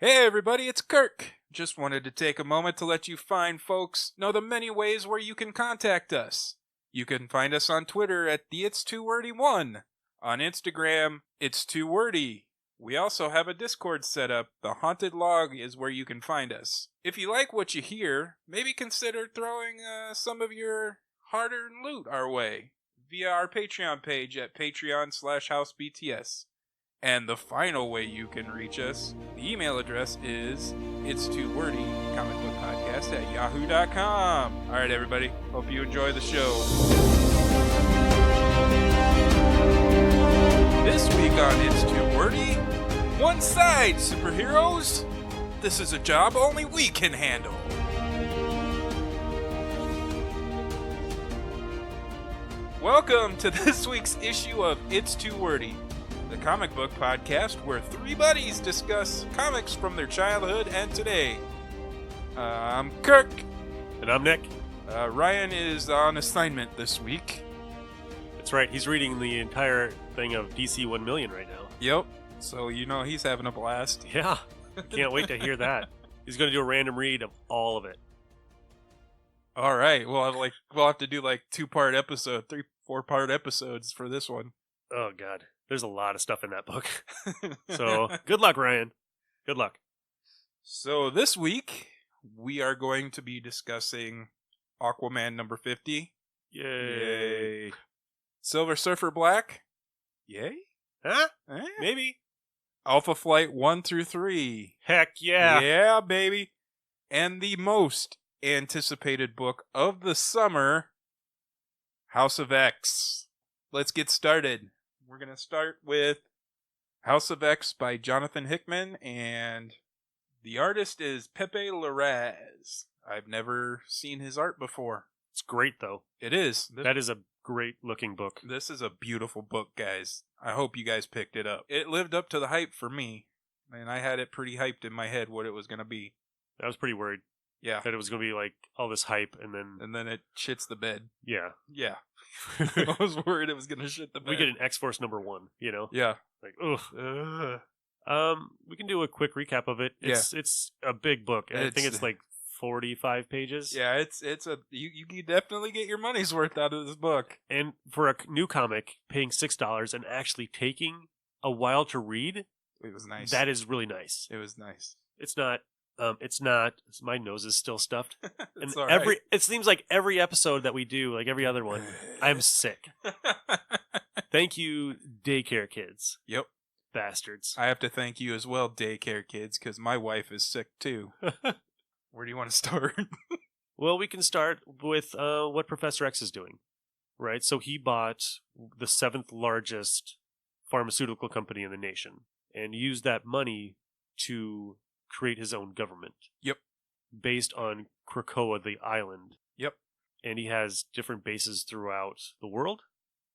Hey everybody, it's Kirk. Just wanted to take a moment to let you fine folks know the many ways where you can contact us. You can find us on Twitter at the It's Too Wordy 1. On Instagram, It's Too Wordy. We also have a Discord set up. The Haunted Log is where you can find us. If you like what you hear, maybe consider throwing some of your hard-earned loot our way via our Patreon page at patreon.com/housebts. And the final way you can reach us, the email address is itstoowordy@yahoo.com. All right, everybody. Hope you enjoy the show. This week on It's Too Wordy, one side, superheroes. This is a job only we can handle. Welcome to this week's issue of It's Too Wordy, the comic book podcast where three buddies discuss comics from their childhood and today. I'm Kirk. And I'm Nick. Ryan is on assignment this week. That's right, he's reading the entire thing of DC 1 Million right now. Yep. So you know he's having a blast. Yeah, can't wait to hear that. He's going to do a random read of all of it. All right. We'll have to do like 2-part episode, 4-part episodes for this one. Oh, God. There's a lot of stuff in that book. So, good luck, Ryan. Good luck. So, this week, we are going to be discussing Aquaman number 50. Yay. Silver Surfer Black. Yay? Huh? Eh? Maybe. Alpha Flight 1 through 3. Heck yeah. Yeah, baby. And the most anticipated book of the summer, House of X. Let's get started. We're going to start with House of X by Jonathan Hickman, and the artist is Pepe Larraz. I've never seen his art before. It's great, though. It is. That is a great-looking book. This is a beautiful book, guys. I hope you guys picked it up. It lived up to the hype for me, and I had it pretty hyped in my head what it was going to be. I was pretty worried. Yeah. That it was going to be like all this hype and then it shits the bed. Yeah. Yeah. I was worried it was going to shit the bed. We get an X-Force number 1, you know? Yeah. Like, ugh. We can do a quick recap of it. It's a big book. I think it's like 45 pages. Yeah, you can definitely get your money's worth out of this book. And for a new comic, paying $6 and actually taking a while to read, it was nice. That is really nice. It was nice. It's not. My nose is still stuffed. And right. It seems like every episode that we do, like every other one, I'm sick. Thank you, daycare kids. Yep. Bastards. I have to thank you as well, daycare kids, because my wife is sick too. Where do you want to start? Well, we can start with what Professor X is doing, right? So he bought the 7th largest pharmaceutical company in the nation and used that money to create his own government. Yep. Based on Krakoa, the island. Yep. And he has different bases throughout the world?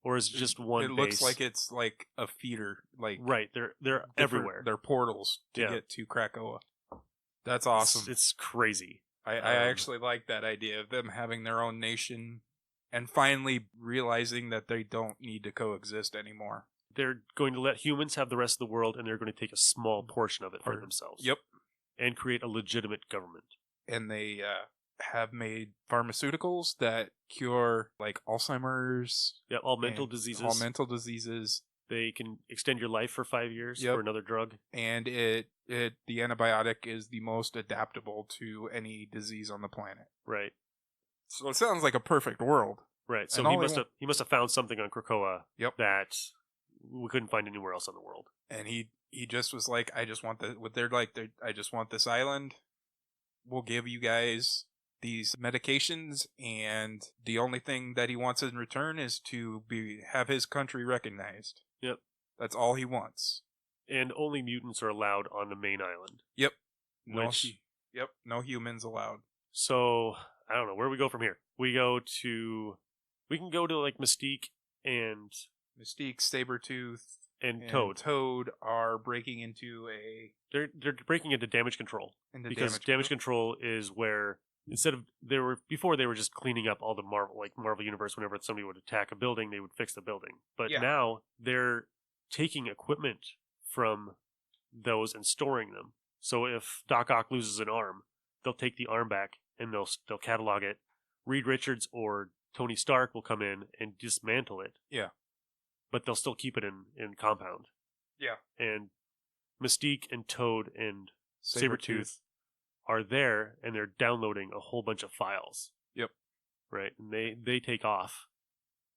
Or is it just one base? It looks like it's like a feeder. Right, they're everywhere. They're portals to get to Krakoa. That's awesome. It's crazy. I actually like that idea of them having their own nation and finally realizing that they don't need to coexist anymore. They're going to let humans have the rest of the world, and they're going to take a small portion of it for themselves. Yep. And create a legitimate government. And they have made pharmaceuticals that cure like Alzheimer's. Yeah, all mental diseases. They can extend your life for 5 years for another drug. And the antibiotic is the most adaptable to any disease on the planet. Right. So it sounds like a perfect world. Right. So he must have found something on Krakoa that we couldn't find anywhere else in the world. And he just was like, I just want I just want this island. We'll give you guys these medications, and the only thing that he wants in return is to have his country recognized. Yep. That's all he wants. And only mutants are allowed on the main island. Yep. No humans allowed. So, I don't know, where do we go from here? We can go to like Mystique, Sabretooth, and Toad are breaking into They're breaking into damage control. Because damage control is where instead of they were just cleaning up all the Marvel universe. Whenever somebody would attack a building, they would fix the building. But now they're taking equipment from those and storing them. So if Doc Ock loses an arm, they'll take the arm back and they'll catalog it. Reed Richards or Tony Stark will come in and dismantle it. Yeah. But they'll still keep it in compound. Yeah. And Mystique and Toad and Sabretooth are there, and they're downloading a whole bunch of files. Yep. Right? And they take off.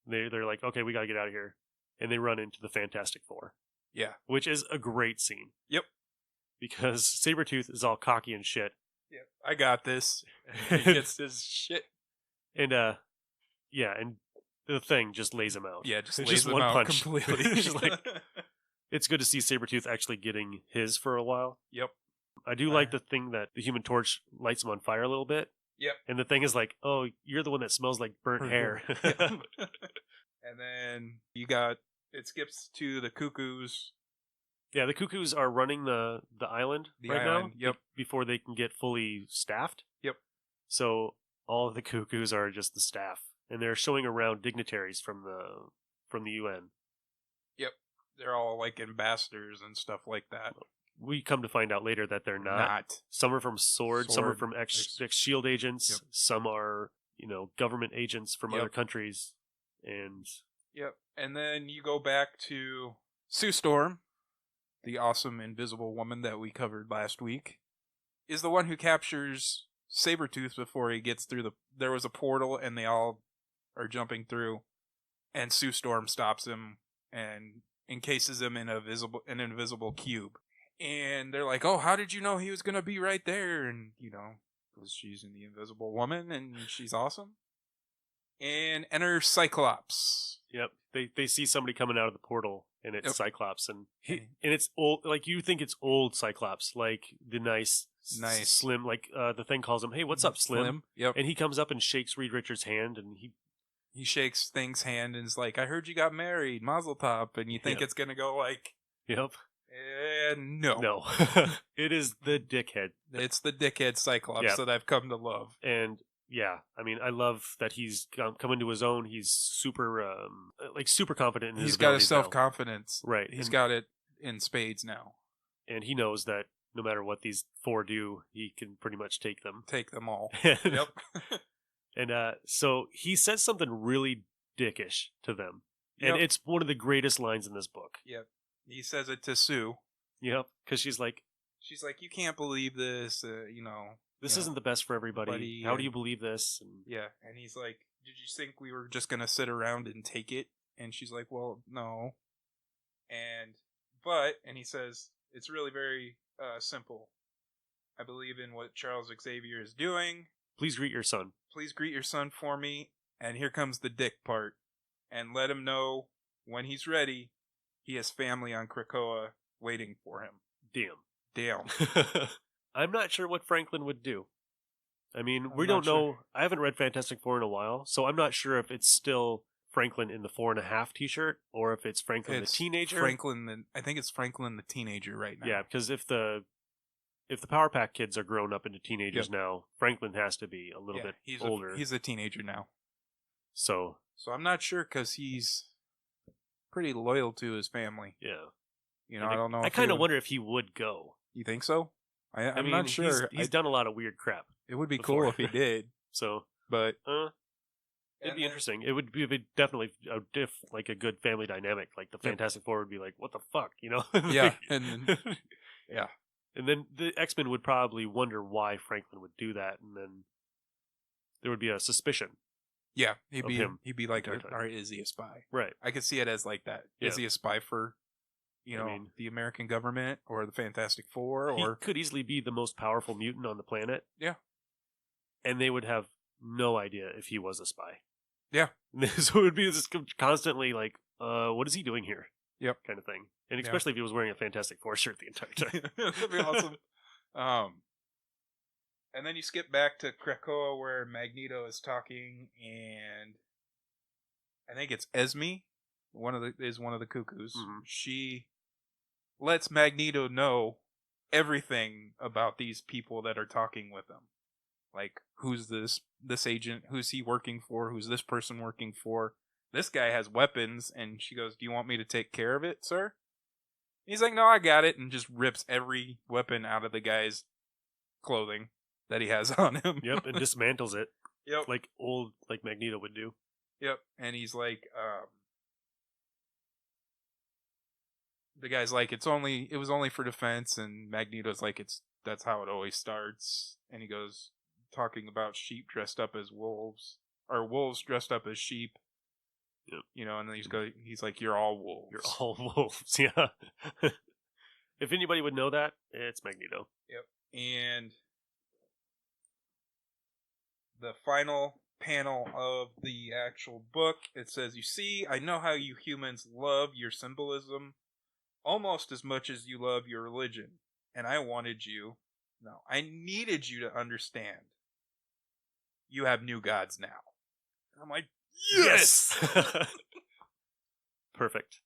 They're like, okay, we got to get out of here. And they run into the Fantastic Four. Yeah. Which is a great scene. Yep. Because Sabretooth is all cocky and shit. Yep. I got this. He gets his shit. And, yeah, and the Thing just lays him out. Yeah, just it's lays just him one out punch. completely. It's just like, it's good to see Sabretooth actually getting his for a while. Yep. I do like the thing that the Human Torch lights him on fire a little bit. Yep. And the Thing is like, oh, you're the one that smells like burnt hair. Yep. And then it skips to the Cuckoos. Yeah, the Cuckoos are running the island now. Yep. Before they can get fully staffed. Yep. So all of the Cuckoos are just the staff. And they're showing around dignitaries from the UN. Yep. They're all like ambassadors and stuff like that. We come to find out later that they're not. Some are from SWORD, some are from ex-SHIELD agents, Yep. some are, government agents from Yep. other countries. And Yep. And then you go back to Sue Storm, the awesome invisible woman that we covered last week, is the one who captures Sabretooth before he gets through there was a portal and they all are jumping through, and Sue Storm stops him and encases him in an invisible cube. And they're like, oh, how did you know he was going to be right there? And, because she's the invisible woman and she's awesome. And enter Cyclops. yep, they see somebody coming out of the portal, and it's Yep. Cyclops, and it's old. Like you think it's old Cyclops, like the nice Slim. Like the Thing calls him, "Hey, what's up, Slim?" Yep. And he comes up and shakes Reed Richards' hand, and he shakes Thing's hand and is like, I heard you got married, Mazel Tov. And you think it's going to go like, yep. No. It is the dickhead. It's the dickhead Cyclops that I've come to love. And yeah, I mean, I love that he's come into his own. He's super confident in his He's got his abilities now. self-confidence. Right. He's got it in spades now. And he knows that no matter what these four do, he can pretty much take them. Take them all. Yep. And so he says something really dickish to them. And it's one of the greatest lines in this book. Yep. He says it to Sue. Yep. Because she's like, you can't believe this, This isn't the best for everybody. Buddy, How do you believe this? And and he's like, did you think we were just going to sit around and take it? And she's like, well, no. And he says, it's really very simple. I believe in what Charles Xavier is doing. Please greet your son. Please greet your son for me. And here comes the dick part. And let him know when he's ready, he has family on Krakoa waiting for him. Damn. I'm not sure what Franklin would do. I mean, we I'm don't not know. sure. I haven't read Fantastic Four in a while, so I'm not sure if it's still Franklin in the 4.5 t-shirt or if it's Franklin the teenager. I think it's Franklin the teenager right now. Yeah, because if the Power Pack kids are grown up into teenagers now, Franklin has to be a little bit older. He's a teenager now. So I'm not sure because he's pretty loyal to his family. Yeah. I don't know. I kind of wonder if he would go. You think so? I'm mean, not sure. He's done a lot of weird crap. It would be before. cool if he did. So, but it'd be interesting. It would be definitely like a good family dynamic. Like the Fantastic Four would be like, "What the fuck," Yeah, and then the X-Men would probably wonder why Franklin would do that, and then there would be a suspicion. Yeah, he'd be like, entire time. is he a spy? Right. I could see it as like that. Yeah. Is he a spy for, the American government or the Fantastic Four? Or he could easily be the most powerful mutant on the planet. Yeah. And they would have no idea if he was a spy. Yeah. So it would be just constantly like, what is he doing here? Yep. Kind of thing. And especially if he was wearing a Fantastic Four shirt the entire time. That'd be awesome. And then you skip back to Krakoa where Magneto is talking, and I think it's Esme, one of the Cuckoos. Mm-hmm. She lets Magneto know everything about these people that are talking with him. Like, who's this agent? Who's he working for? Who's this person working for? This guy has weapons, and she goes, "Do you want me to take care of it, sir?" He's like, no, I got it, and just rips every weapon out of the guy's clothing that he has on him. Yep, and dismantles it. Yep. Like Magneto would do. Yep, and he's like, the guy's like, it was only for defense, and Magneto's like, that's how it always starts. And he goes, talking about sheep dressed up as wolves, or wolves dressed up as sheep. Yep. You know, and then he's like, you're all wolves. You're all wolves, yeah. If anybody would know that, it's Magneto. Yep. And the final panel of the actual book, it says, you see, I know how you humans love your symbolism almost as much as you love your religion. And I needed you to understand. You have new gods now. And I'm like, yes! Perfect.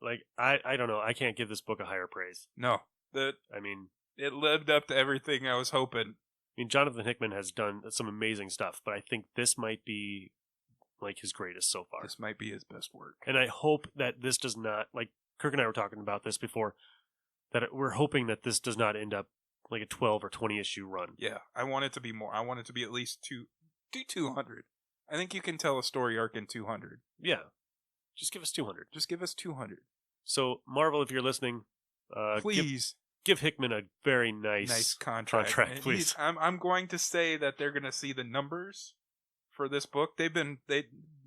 Like, I don't know. I can't give this book a higher praise. No. It lived up to everything I was hoping. I mean, Jonathan Hickman has done some amazing stuff, but I think this might be, like, his greatest so far. This might be his best work. And I hope that this does not, like, Kirk and I were talking about this before, that we're hoping that this does not end up like a 12 or 20 issue run. Yeah, I want it to be more. I want it to be at least 200. I think you can tell a story arc in 200. Yeah. Just give us 200. Just give us 200. So, Marvel, if you're listening, please give Hickman a very nice contract, please. I'm going to say that they're going to see the numbers for this book.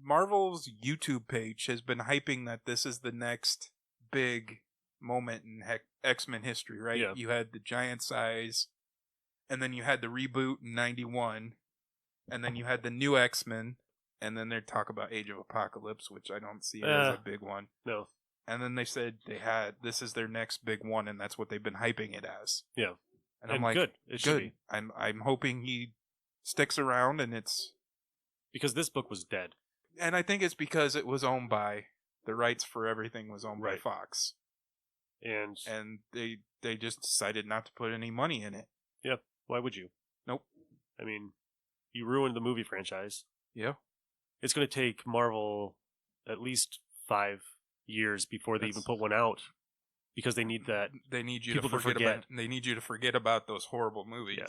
Marvel's YouTube page has been hyping that this is the next big moment in X-Men history, right? Yeah. You had the giant size, and then you had the reboot in 91, and then you had the new X-Men, and then they talk about Age of Apocalypse, which I don't see as a big one. No. And then they said this is their next big one, and that's what they've been hyping it as. Yeah. And I'm like, good. It should be. I'm hoping he sticks around, and it's because this book was dead. And I think it's because it was owned by the rights for everything was owned by Fox. And they just decided not to put any money in it. Yeah. Why would you? Nope. I mean, you ruined the movie franchise. Yeah. It's going to take Marvel at least 5 years before they even put one out because they need that. They need you to forget. They need you to forget about those horrible movies. Yeah.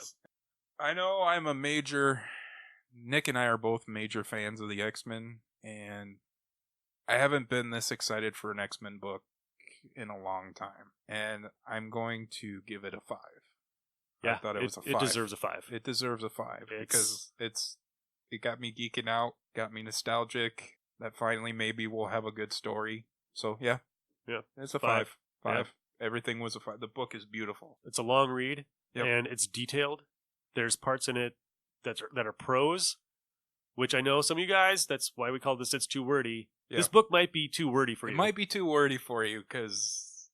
I know Nick and I are both major fans of the X-Men, and I haven't been this excited for an X-Men book in a long time. And I'm going to give it a 5. Yeah, I thought it was a 5. It deserves a 5. It deserves a 5 because it got me geeking out, got me nostalgic. That finally maybe we'll have a good story. So yeah, it's a 5. 5. Yeah. Everything was a 5. The book is beautiful. It's a long read, and it's detailed. There's parts in it that are prose, which I know some of you guys, that's why we call this It's Too Wordy. Yeah. This book might be too wordy for you. It might be too wordy for you because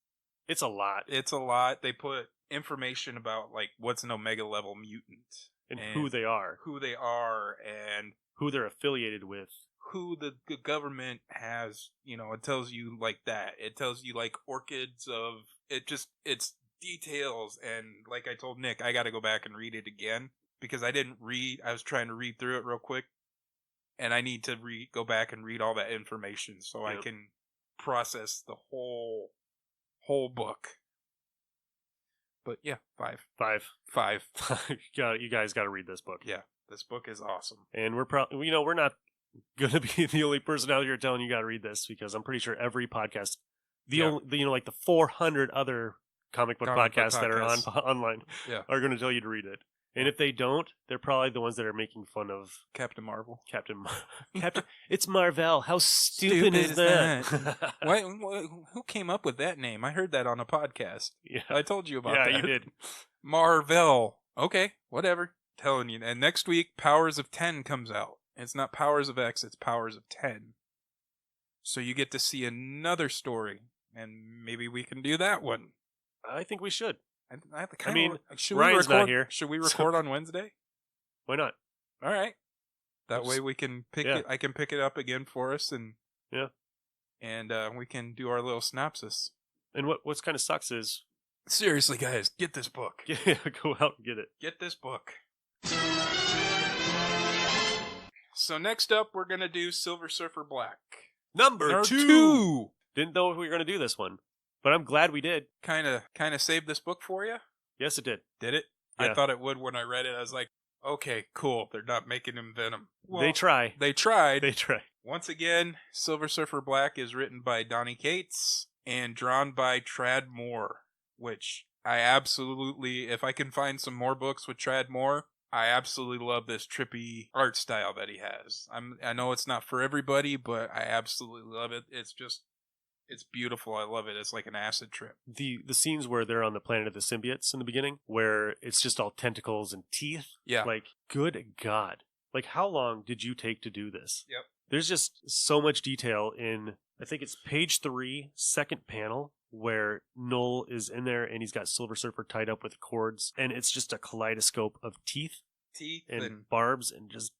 it's a lot. It's a lot. They put information about like what's an Omega level mutant and who they are, and who they're affiliated with, who the government has. It tells you like that. It tells you like orchids of it. It's details, and like I told Nick, I got to go back and read it again. Because I didn't read, I was trying to read through it real quick, and I need to go back and read all that information so I can process the whole book. But yeah, 5. 5. 5. You guys got to read this book. Yeah, this book is awesome, and we're not gonna be the only person out here telling you got to read this because I'm pretty sure every podcast, like the 400 other comic book podcasts that are online, are going to tell you to read it. And if they don't, they're probably the ones that are making fun of Captain Marvel. Captain, it's Marvel. How stupid is that? Who came up with that name? I heard that on a podcast. Yeah, I told you about that. Yeah, you did. Marvel. Okay, whatever. Telling you. And next week, Powers of 10 comes out. It's not Powers of X, it's Powers of 10. So you get to see another story, and maybe we can do that one. I think we should. Should Ryan's we record, not here. Should we record on Wednesday? Why not? All right. That way we can pick it. I can pick it up again for us, and we can do our little synopsis. And what's kind of sucks is seriously, guys, get this book. Yeah, go out and get it. Get this book. So next up, we're gonna do Silver Surfer Black number 2. Didn't know if we were gonna do this one. But I'm glad we did. Kind of saved this book for you? Yes, it did. Did it? Yeah. I thought it would when I read it. I was like, okay, cool. They're not making him Venom. Well, They try. They tried. They try. Once again, Silver Surfer Black is written by Donny Cates and drawn by Tradd Moore, which I absolutely, if I can find some more books with Tradd Moore, I absolutely love this trippy art style that he has. I know it's not for everybody, but I absolutely love it. It's beautiful. I love it. It's like an acid trip. The scenes where they're on the planet of the symbiotes in the beginning, where it's just all tentacles and teeth. Yeah. Like, good God. Like, how long did you take to do this? Yep. There's just so much detail in, I think it's page 3, second panel, where Null is in there and he's got Silver Surfer tied up with cords, and it's just a kaleidoscope of teeth and barbs and just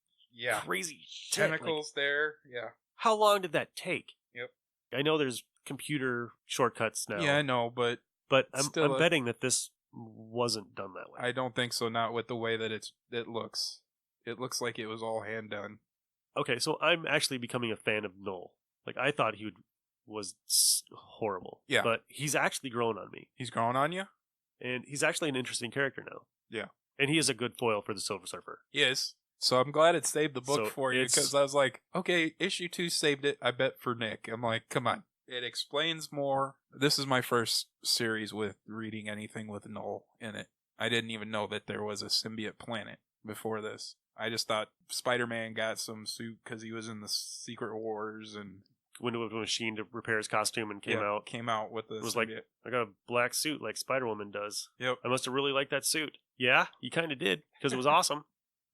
crazy tentacles shit. Like, there. Yeah. how long did that take? Yep. I know there's computer shortcuts now. Yeah, I know, but I'm betting that this wasn't done that way. I don't think so. Not with the way that it looks. It looks like it was all hand done. Okay, so I'm actually becoming a fan of Null. Like, I thought he was horrible. Yeah. But he's actually grown on me. He's growing on you? And he's actually an interesting character now. Yeah. And he is a good foil for the Silver Surfer. He is. So I'm glad it saved the book So for you, because I was like, okay, issue 2 saved it, I bet, for Nick. I'm like, come on. It explains more. This is my first series with reading anything with Null in it. I didn't even know that there was a symbiote planet before this. I just thought Spider-Man got some suit because he was in the Secret Wars and went to a machine to repair his costume and came out with the it was symbiote. like, I got a black suit like Spider-Woman does. Yep. I must have really liked that suit. Yeah, you kind of did, because it was awesome.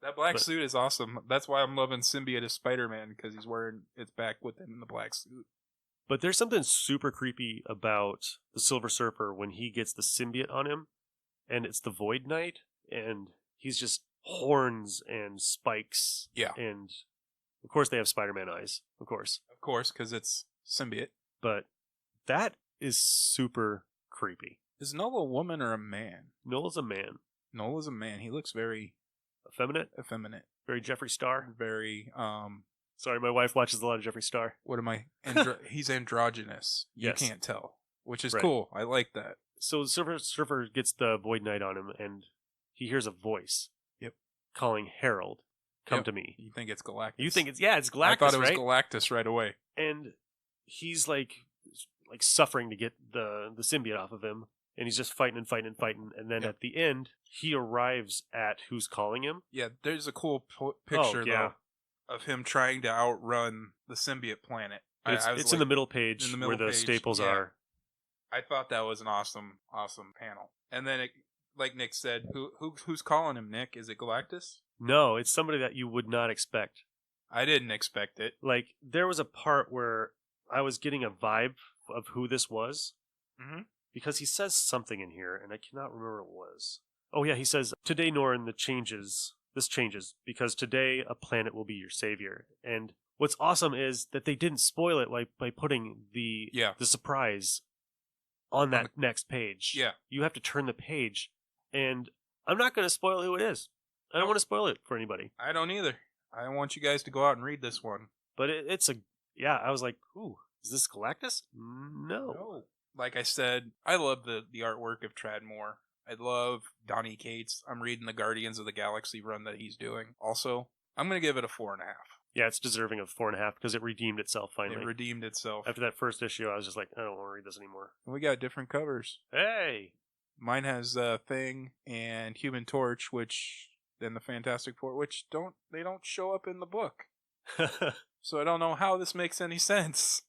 That black suit is awesome. That's why I'm loving Symbiote as Spider-Man, because he's wearing it's back with him in the black suit. But there's something super creepy about the Silver Surfer when he gets the symbiote on him, and it's the Void Knight, and he's just horns and spikes. Yeah. And of course they have Spider-Man eyes, of course. Of course, because it's symbiote. But that is super creepy. Is Null a woman or a man? Null is a man. Null is a man. He looks very effeminate. Very Jeffree Star. Very, Sorry, my wife watches a lot of Jeffree Star. What am I? He's androgynous. You Yes. can't tell, which is Right. cool. I like that. So Silver Surfer gets the Void Knight on him, and he hears a voice. Yep. Calling Harold, come to me. You think it's Galactus? You think it's Galactus, I thought it was right? Galactus right away. And he's like suffering to get the symbiote off of him, and he's just fighting, and then at the end he arrives at who's calling him. Yeah, there's a cool picture yeah. though of him trying to outrun the symbiote planet. It's in the middle page where the staples are. I thought that was an awesome panel. And then, like Nick said, who's calling him, Nick? Is it Galactus? No, it's somebody that you would not expect. I didn't expect it. Like, there was a part where I was getting a vibe of who this was. Mm-hmm. Because he says something in here, and I cannot remember what it was. Oh yeah, he says, today, Norrin, this changes, because today a planet will be your savior. And what's awesome is that they didn't spoil it by putting the surprise on that next page. Yeah. You have to turn the page, and I'm not going to spoil who it is. I don't want to spoil it for anybody. I don't either. I want you guys to go out and read this one. But I was like, ooh, is this Galactus? No. Like I said, I love the artwork of Tradd Moore. I love Donny Cates. I'm reading the Guardians of the Galaxy run that he's doing. Also, I'm going to give it a 4.5. Yeah, it's deserving of 4.5 because it redeemed itself finally. It redeemed itself. After that first issue, I was just like, I don't want to read this anymore. We got different covers. Hey! Mine has Thing and Human Torch, and the Fantastic Four, which don't show up in the book. So I don't know how this makes any sense.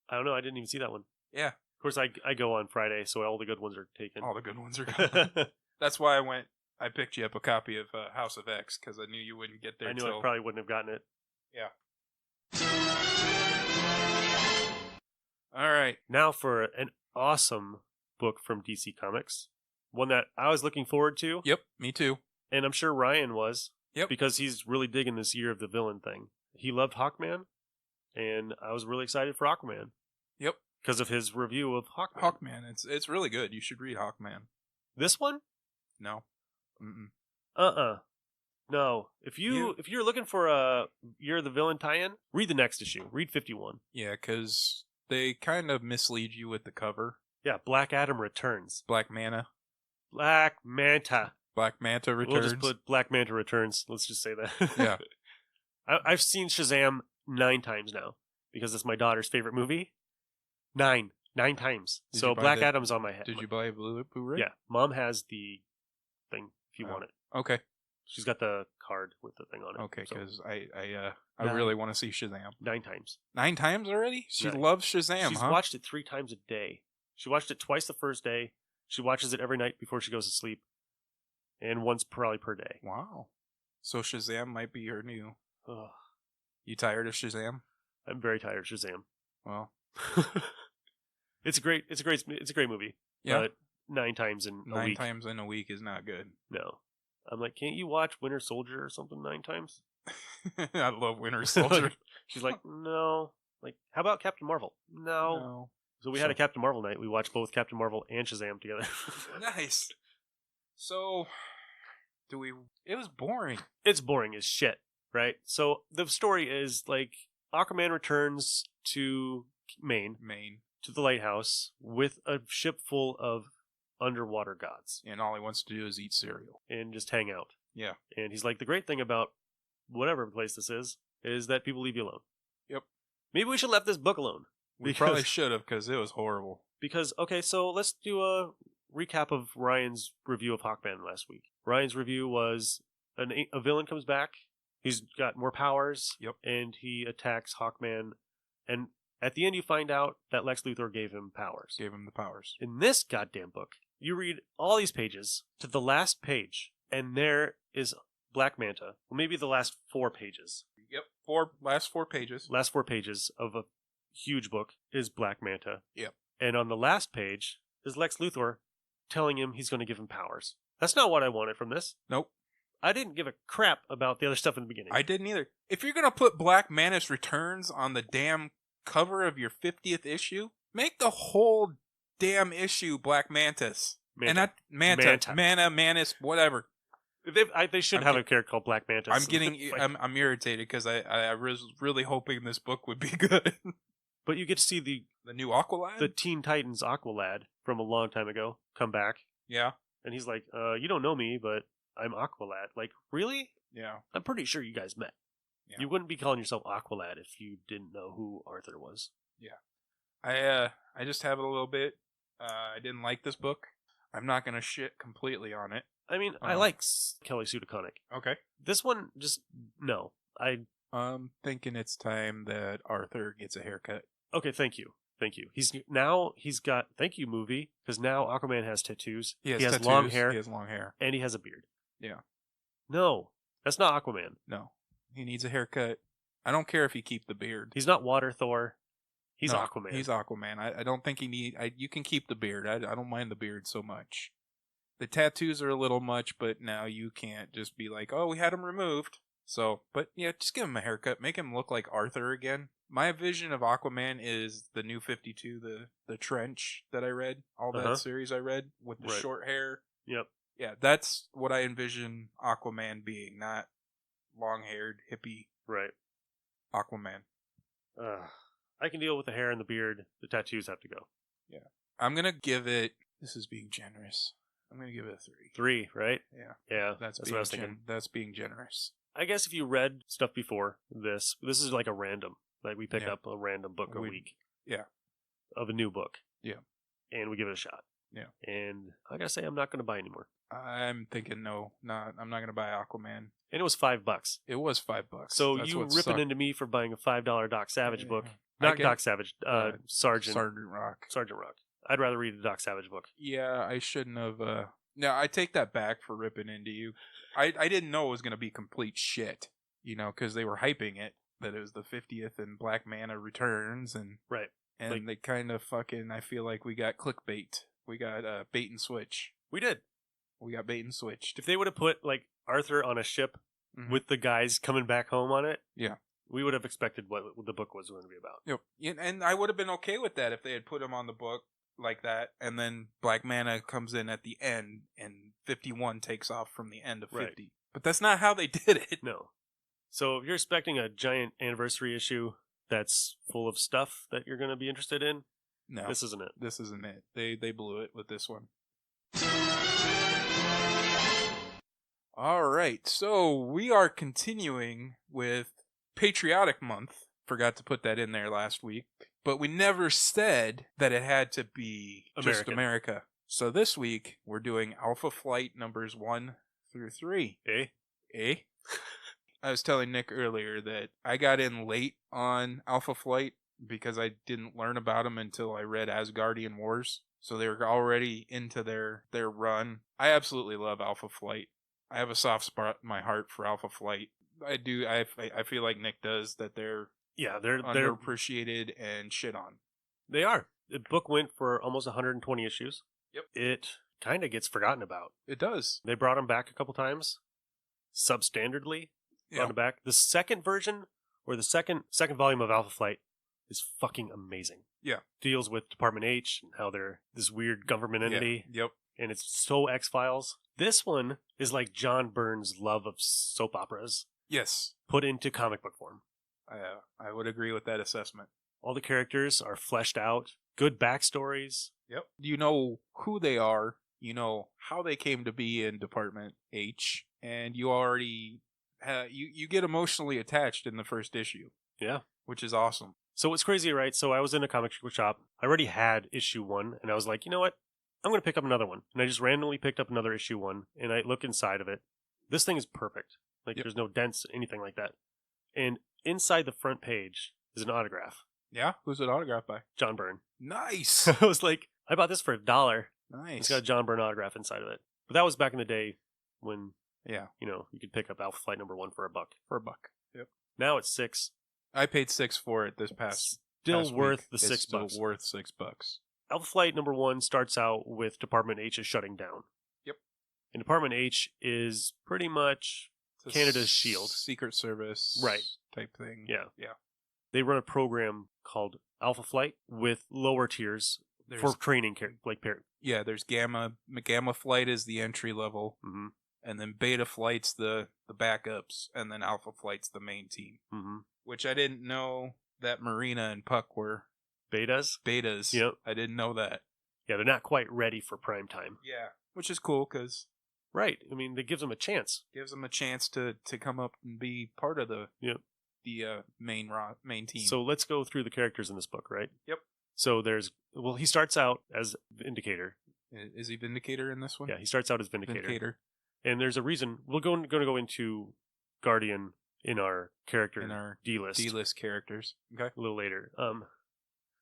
I don't know. I didn't even see that one. Yeah. Of course, I go on Friday, so all the good ones are taken. All the good ones are gone. That's why I picked you up a copy of House of X, because I knew you wouldn't get there. I knew I probably wouldn't have gotten it. Yeah. All right. Now for an awesome book from DC Comics. One that I was looking forward to. Yep, me too. And I'm sure Ryan was. Yep. Because he's really digging this Year of the Villain thing. He loved Hawkman, and I was really excited for Aquaman. Yep. Because of his review of Hawkman. Hawkman, it's really good. You should read Hawkman. This one? No. Mm-mm. No. If you're looking for a Year of the Villain tie-in, read the next issue. Read 51. Yeah, because they kind of mislead you with the cover. Yeah, Black Adam returns. Black Manta. Black Manta. Black Manta returns. We'll just put Black Manta returns. Let's just say that. Yeah. I've seen Shazam 9 times now because it's my daughter's favorite movie. 9 times. Did So you buy Black the- Adam's on my head. Did you buy a Blu-ray? Yeah, Mom has the thing if you Oh. want it. Okay. She's got the card with the thing on it. Okay, So, because I Nine. really want to see Shazam. 9 times. 9 times already? She 9. loves Shazam, She's huh? watched it 3 times a day. She watched it twice the first day. She watches it every night before she goes to sleep. And once probably per day. Wow. So Shazam might be her new. Ugh, You tired of Shazam? I'm very tired of Shazam. Well, It's a great movie. yeah. But 9 times in a 9 week. times in a week is not good. No. I'm like, can't you watch Winter Soldier or something 9 times? I love Winter Soldier. She's like, no. Like, how about Captain Marvel? No. No. So we had a Captain Marvel night. We watched both Captain Marvel and Shazam together. Nice. So, it was boring. It's boring as shit, right? So the story is like Aquaman returns to Maine, to the lighthouse with a ship full of underwater gods And all he wants to do is eat cereal. and just hang out. Yeah. And he's like, the great thing about whatever place this is that people leave you alone. Yep. Maybe we should let this book alone. We Because- probably should have, because it was horrible. Because, okay, so let's do a recap of Ryan's review of Hawkman last week. Ryan's review was a villain comes back. He's got more powers. Yep. And he attacks Hawkman. And at the end, you find out that Lex Luthor gave him powers. Gave him the powers. In this goddamn book, you read all these pages to the last page, and there is Black Manta. Well, maybe the last 4 pages. Yep. Last 4 pages. Last 4 pages of a huge book is Black Manta. Yep. And on the last page is Lex Luthor telling him he's going to give him powers. That's not what I wanted from this. Nope. I didn't give a crap about the other stuff in the beginning. I didn't either. If you're going to put Black Manus Returns on the damn cover of your 50th issue, make the whole damn issue Black Mantis. Manta. And not Manta. Manta. Mana, Manus, whatever. They should I'm have get- a character called Black Manta. I'm irritated because I was really hoping this book would be good. But you get to see the new Aqualad? Teen Titans Aqualad from a long time ago come back. Yeah. And he's like, you don't know me, but I'm Aqualad. Like, really? Yeah. I'm pretty sure you guys met. Yeah. You wouldn't be calling yourself Aqualad if you didn't know who Arthur was. I just have it a little bit. I didn't like this book. I'm not gonna shit completely on it. I mean, I like Kelly Sue DeConnick. Okay. This one, just, no. I'm thinking it's time that Arthur gets a haircut. Okay, thank you. He's got, thank you, movie, because now Aquaman has tattoos. He has tattoos, long hair. He has long hair. And he has a beard. Yeah. No, that's not Aquaman. No. He needs a haircut. I don't care if he keep the beard. He's not Water Thor. He's No, Aquaman. He's Aquaman. I don't think he need. You can keep the beard. I don't mind the beard so much. The tattoos are a little much, but now you can't just be like, oh, we had him removed. So, but yeah, just give him a haircut. Make him look like Arthur again. My vision of Aquaman is the New 52, the Trench that I read, all that series I read with the short hair. Yep. Yeah, that's what I envision Aquaman being, not long-haired, hippie Right. Aquaman. I can deal with the hair and the beard. The tattoos have to go. Yeah. I'm going to give it, this is being generous, I'm going to give it a 3. 3, right? Yeah. Yeah, That's what I was thinking. That's being generous. I guess if you read stuff before this is like a random. Like we pick Yeah. up a random book a week. Yeah. Of a new book. Yeah. And we give it a shot. Yeah. And I gotta say, I'm not gonna buy anymore. I'm thinking I'm not going to buy Aquaman. And it was $5. It was $5. So That's you what ripping sucked. into me for buying a $5 Doc Savage book. I Not get- Doc Savage, Sergeant Rock. Sergeant Rock. I'd rather read a Doc Savage book. Yeah, I shouldn't have. No, I take that back for ripping into you. I didn't know it was going to be complete shit, because they were hyping it, that it was the 50th and Black Mana returns, and Right. and Like- they kind of fucking, I feel like we got clickbait. We got bait and switch. We did. We got bait and switched. If they would have put like Arthur on a ship Mhm. with the guys coming back home on it, Yeah. we would have expected what the book was going to be about. Yep. And I would have been okay with that if they had put him on the book like that, and then Black Mana comes in at the end, and 51 takes off from the end of 50. Right. But that's not how they did it. No. So if you're expecting a giant anniversary issue that's full of stuff that you're going to be interested in, No, This isn't it. This isn't it. They blew it with this one. All right, so we are continuing with Patriotic Month. Forgot to put that in there last week, but we never said that it had to be just America. So this week we're doing Alpha Flight numbers 1 through 3. Eh? I was telling Nick earlier that I got in late on Alpha Flight because I didn't learn about them until I read Asgardian Wars. So they were already into their run. I absolutely love Alpha Flight. I have a soft spot in my heart for Alpha Flight. I do. I feel like Nick does, that they're underappreciated and shit on. They are. The book went for almost 120 issues. Yep. It kind of gets forgotten about. It does. They brought them back a couple times, substandardly. Brought them back. The second version, or the second volume of Alpha Flight, is fucking amazing. Yeah. Deals with Department H and how they're this weird government entity. Yeah. Yep. And it's so X-Files. This one is like John Byrne's love of soap operas. Yes. Put into comic book form. I would agree with that assessment. All the characters are fleshed out. Good backstories. Yep. You know who they are. You know how they came to be in Department H. And you already... you get emotionally attached in the first issue. Yeah. Which is awesome. So what's crazy, right? So I was in a comic shop. I already had issue 1. And I was like, you know what? I'm going to pick up another one. And I just randomly picked up another issue 1. And I look inside of it. This thing is perfect. Like, There's no dents, anything like that. And inside the front page is an autograph. Yeah? Who's it autographed by? John Byrne. Nice! I was like, I bought this for $1. Nice. It's got a John Byrne autograph inside of it. But that was back in the day when, you could pick up Alpha Flight number 1 for $1. For $1. Yep. Now it's $6. I paid $6 for it this past worth week. the $6. It's still worth $6. Alpha Flight number 1 starts out with Department H is shutting down. Yep. And Department H is pretty much Canada's shield. Secret Service type thing. Yeah. Yeah. They run a program called Alpha Flight with lower tiers for training. Yeah, there's Gamma. Gamma Flight is the entry level. Mm-hmm. And then Beta Flight's the backups. And then Alpha Flight's the main team. Mm-hmm. Which I didn't know that Marina and Puck were betas. Yep. I didn't know that. Yeah, they're not quite ready for prime time. Yeah. Which is cool because... Right. I mean, that gives them a chance. Gives them a chance to come up and be part of the main team. So let's go through the characters in this book, right? Yep. So he starts out as Vindicator. Is he Vindicator in this one? Yeah, he starts out as Vindicator. And there's a reason. We're going to go into Guardian in our D-list. D-list characters. Okay. A little later.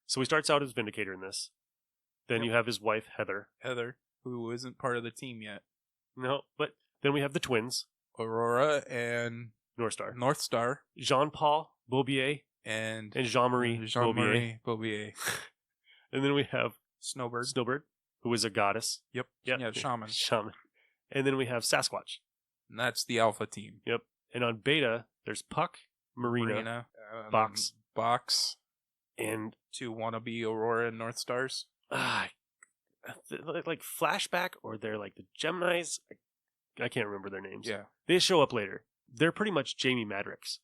So he starts out as Vindicator in this. Then you have his wife, Heather. Heather, who isn't part of the team yet. No, but then we have the twins. Aurora and... Northstar. Jean-Paul Beaubier. And Jean-Marie Beaubier. And then we have... Snowbird, who is a goddess. Yep. Yeah, shaman. And then we have Sasquatch. And that's the Alpha team. Yep. And on Beta, there's Puck, Marina Box, and 2 wannabe Aurora and Northstars. Like Flashback, or they're like the Geminis. I can't remember their names. Yeah. They show up later. They're pretty much Jamie Madrox.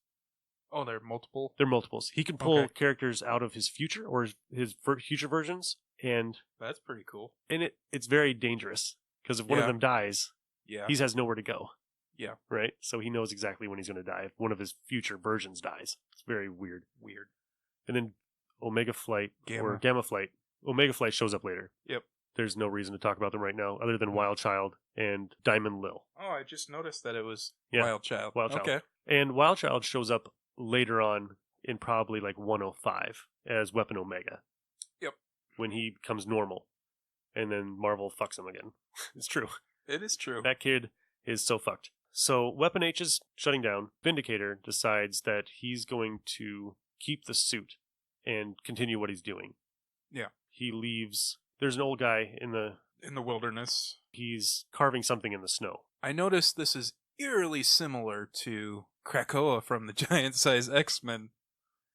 Oh, they're multiple? They're multiples. He can pull characters out of his future or his future versions, and... That's pretty cool. And it's very dangerous, because if one of them dies, he has nowhere to go. Yeah. Right? So he knows exactly when he's going to die if one of his future versions dies. It's very weird. And then Omega Flight, or Gamma Flight. Omega Flight shows up later. Yep. There's no reason to talk about them right now, other than Wild Child and Diamond Lil. Oh, I just noticed that it was Wild Child. Okay. And Wild Child shows up later on in probably like 105 as Weapon Omega. Yep. When he becomes normal. And then Marvel fucks him again. It's true. It is true. That kid is so fucked. So Weapon H is shutting down. Vindicator decides that he's going to keep the suit and continue what he's doing. Yeah. He leaves. There's an old guy in the wilderness. He's carving something in the snow. I noticed this is eerily similar to Krakoa from the Giant-Size X-Men.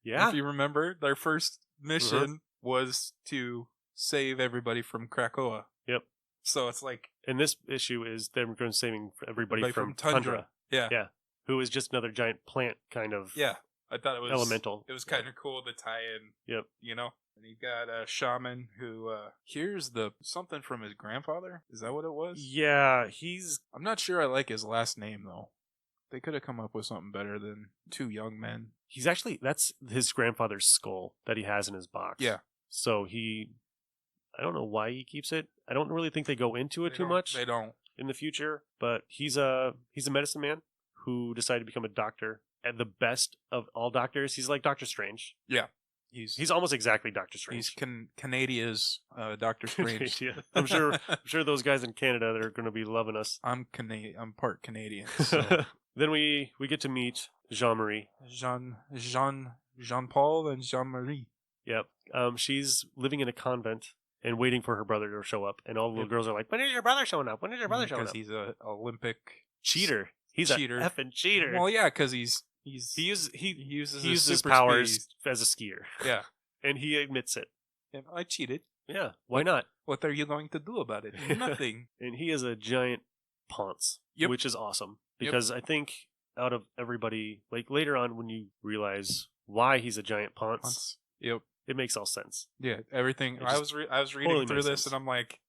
Yeah. If you remember, their first mission was to save everybody from Krakoa. Yep. So it's like... And this issue is they're going to saving everybody from Tundra. Yeah. Yeah. Who is just another giant plant kind of... Yeah. I thought it was... Elemental. It was kind of cool to tie in. Yep. You know? And you've got a shaman who hears something from his grandfather. Is that what it was? Yeah, I'm not sure I like his last name, though. They could have come up with something better than two young men. that's his grandfather's skull that he has in his box. Yeah. So I don't know why he keeps it. I don't really think they go into it too much. They don't. In the future, but he's a medicine man who decided to become a doctor. And the best of all doctors, he's like Doctor Strange. Yeah. He's almost exactly Doctor Strange. He's Canadia's Doctor Strange. Yeah. I'm sure those guys in Canada that are going to be loving us. I'm part Canadian. So. Then we get to meet Jean-Marie. Jean-Paul and Jean-Marie. Yep. She's living in a convent and waiting for her brother to show up. And all the little girls are like, "When is your brother showing up? When is your brother showing up?" Because he's an Olympic cheater. He's a effing cheater. Well, yeah, because he uses his powers as a skier. Yeah, and he admits it. And I cheated. Yeah, why not? What are you going to do about it? Nothing. And he is a giant ponce, which is awesome because I think out of everybody, like later on when you realize why he's a giant ponce, it makes all sense. Yeah, everything. I was reading totally through this, and I'm like,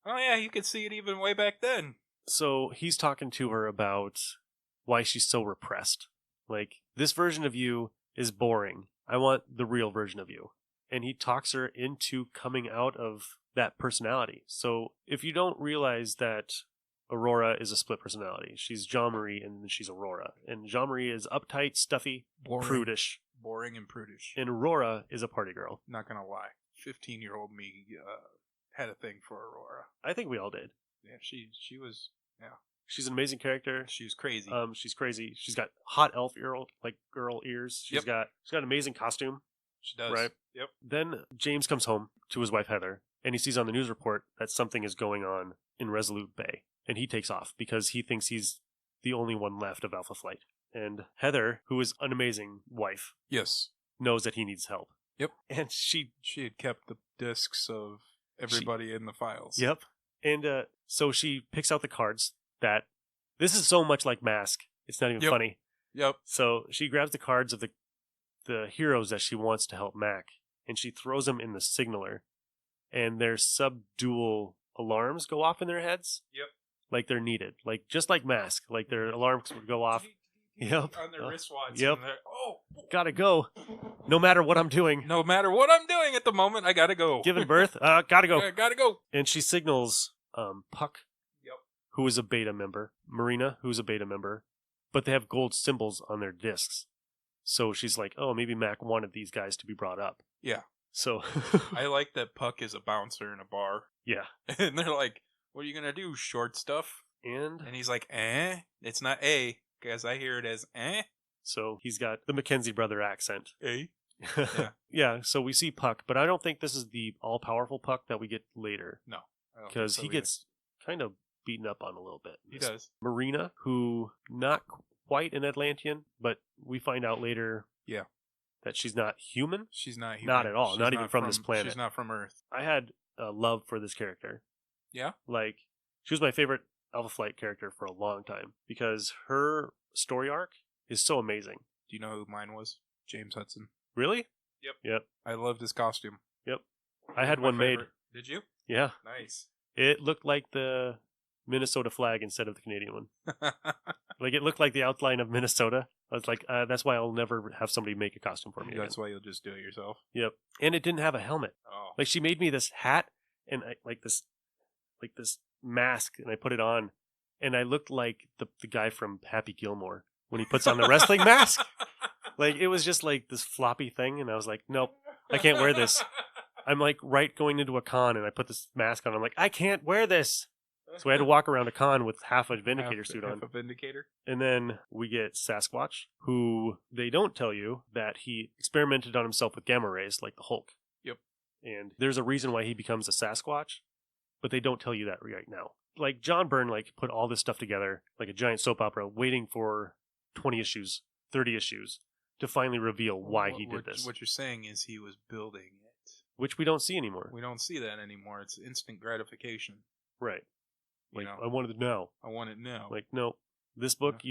oh yeah, you could see it even way back then. So he's talking to her about why she's so repressed. Like, this version of you is boring. I want the real version of you. And he talks her into coming out of that personality. So if you don't realize that Aurora is a split personality, she's Jean-Marie and then she's Aurora. And Jean-Marie is uptight, stuffy, prudish. Boring and prudish. And Aurora is a party girl. Not gonna lie. 15-year-old me had a thing for Aurora. I think we all did. Yeah, she was. Yeah, she's an amazing character. She's crazy. She's crazy. She's got hot elf girl ears. She's got an amazing costume. She does. Right. Yep. Then James comes home to his wife Heather, and he sees on the news report that something is going on in Resolute Bay, and he takes off because he thinks he's the only one left of Alpha Flight. And Heather, who is an amazing wife, knows that he needs help. Yep. And she had kept the discs of everybody in the files. Yep. And so she picks out the cards that... This is so much like Mask. It's not even funny. Yep. So she grabs the cards of the heroes that she wants to help Mac, and she throws them in the signaler. And their subdual alarms go off in their heads. Yep. Like they're needed. Like just like Mask. Like their alarms would go off. Yep. On their wristwatches. Yep. Gotta go. No matter what I'm doing. No matter what I'm doing at the moment, I gotta go. Giving birth. Gotta go. Gotta go. And she signals Puck, Yep. who is a beta member. Marina, who's a beta member. But they have gold symbols on their discs. So she's like, oh, maybe Mac wanted these guys to be brought up. Yeah. So I like that Puck is a bouncer in a bar. Yeah. And they're like, what are you gonna do, short stuff? And he's like, it's not A, because I hear it as So he's got the Mackenzie brother accent. A? Yeah. Yeah, so we see Puck, but I don't think this is the all-powerful Puck that we get later. No. Because he gets kind of beaten up on a little bit. He does. Marina, who not quite an Atlantean, but we find out later that she's not human. She's not human. Not at all. Not even from this planet. She's not from Earth. I had a love for this character. Yeah? Like, she was my favorite Alpha Flight character for a long time because her story arc is so amazing. Do you know who mine was? James Hudson. Really? Yep. I loved his costume. Yep. I had one made. Did you? Yeah. Nice. It looked like the Minnesota flag instead of the Canadian one. Like, it looked like the outline of Minnesota. I was like, that's why I'll never have somebody make a costume for me. That's why you'll just do it yourself. Yep. And it didn't have a helmet. Oh. Like, she made me this hat and this mask, and I put it on, and I looked like the guy from Happy Gilmore when he puts on the wrestling mask. Like, it was just like this floppy thing, and I was like, nope, I can't wear this. I'm like going into a con, and I put this mask on. I'm like, I can't wear this. So I had to walk around a con with half a Vindicator suit on. Half a Vindicator. And then we get Sasquatch, who they don't tell you that he experimented on himself with gamma rays like the Hulk. Yep. And there's a reason why he becomes a Sasquatch, but they don't tell you that right now. Like, John Byrne put all this stuff together like a giant soap opera, waiting for 20 issues, 30 issues to finally reveal why he did this. What you're saying is he was building it. Which we don't see anymore. We don't see that anymore. It's instant gratification. Right. Like, You know? I wanted it now. I want it now. Like, no. This book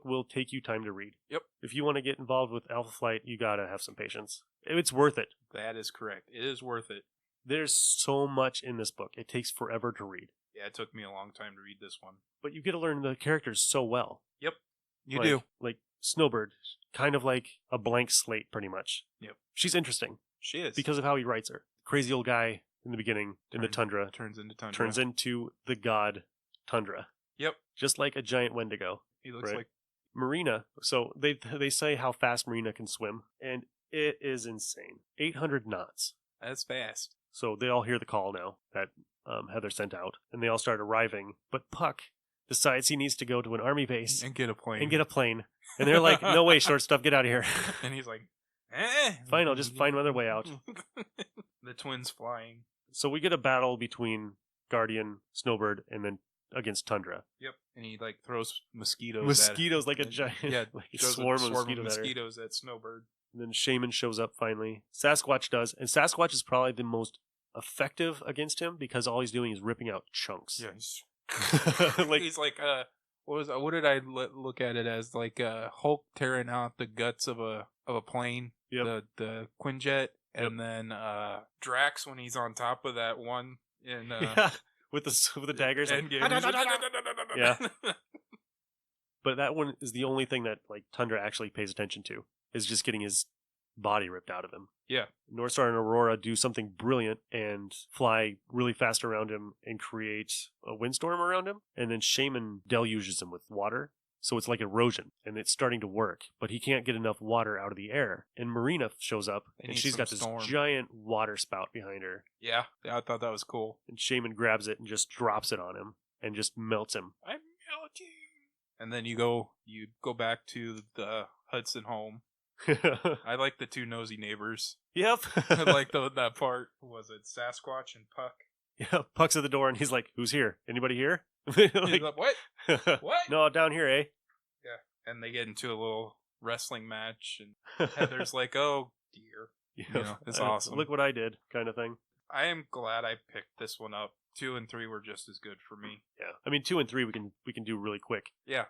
will take you time to read. Yep. If you want to get involved with Alpha Flight, you gotta have some patience. It's worth it. That is correct. It is worth it. There's so much in this book. It takes forever to read. Yeah, it took me a long time to read this one. But you get to learn the characters so well. Yep. You do. Like Snowbird, kind of like a blank slate, pretty much. Yep. She's interesting. She is. Because of how he writes her. Crazy old guy in the beginning, in the tundra. Turns into tundra. Turns into the god Tundra. Yep. Just like a giant Wendigo. He looks like... Marina. So they say how fast Marina can swim, and it is insane. 800 knots. That's fast. So they all hear the call now that Heather sent out, and they all start arriving. But Puck decides he needs to go to an army base and get a plane. And they're like, no way, short stuff, get out of here. And he's like, fine, I'll just find another way out. The twins flying. So we get a battle between Guardian, Snowbird, and then against Tundra. Yep. And he like throws mosquitoes like a giant like swarm of mosquitoes at Snowbird. And then Shaman shows up finally. Sasquatch does, and Sasquatch is probably the most effective against him because all he's doing is ripping out chunks. Yeah, he's like what did I look at it as, like Hulk tearing out the guts of a plane, the Quinjet, and then Drax when he's on top of that one in with the daggers. Yeah. But that one is the only thing that like Tundra actually pays attention to, is just getting his body ripped out of him. Yeah. Northstar and Aurora do something brilliant and fly really fast around him and create a windstorm around him. And then Shaman deluges him with water. So it's like erosion, and it's starting to work. But he can't get enough water out of the air. And Marina shows up, and she's got this giant water spout behind her. Yeah, I thought that was cool. And Shaman grabs it and just drops it on him and just melts him. I'm melting. And then you go back to the Hudson home. I like the two nosy neighbors. Yep. I like that part. Was it Sasquatch and Puck? Yeah, Puck's at the door and he's like, "Who's here? Anybody here?" He's like, what? What? No, down here, eh? Yeah. And they get into a little wrestling match, and Heather's like, "Oh dear." Yeah. It's awesome. Look what I did, kind of thing. I am glad I picked this one up. 2 and 3 were just as good for me. Yeah. I mean, 2 and 3 we can do really quick. Yeah.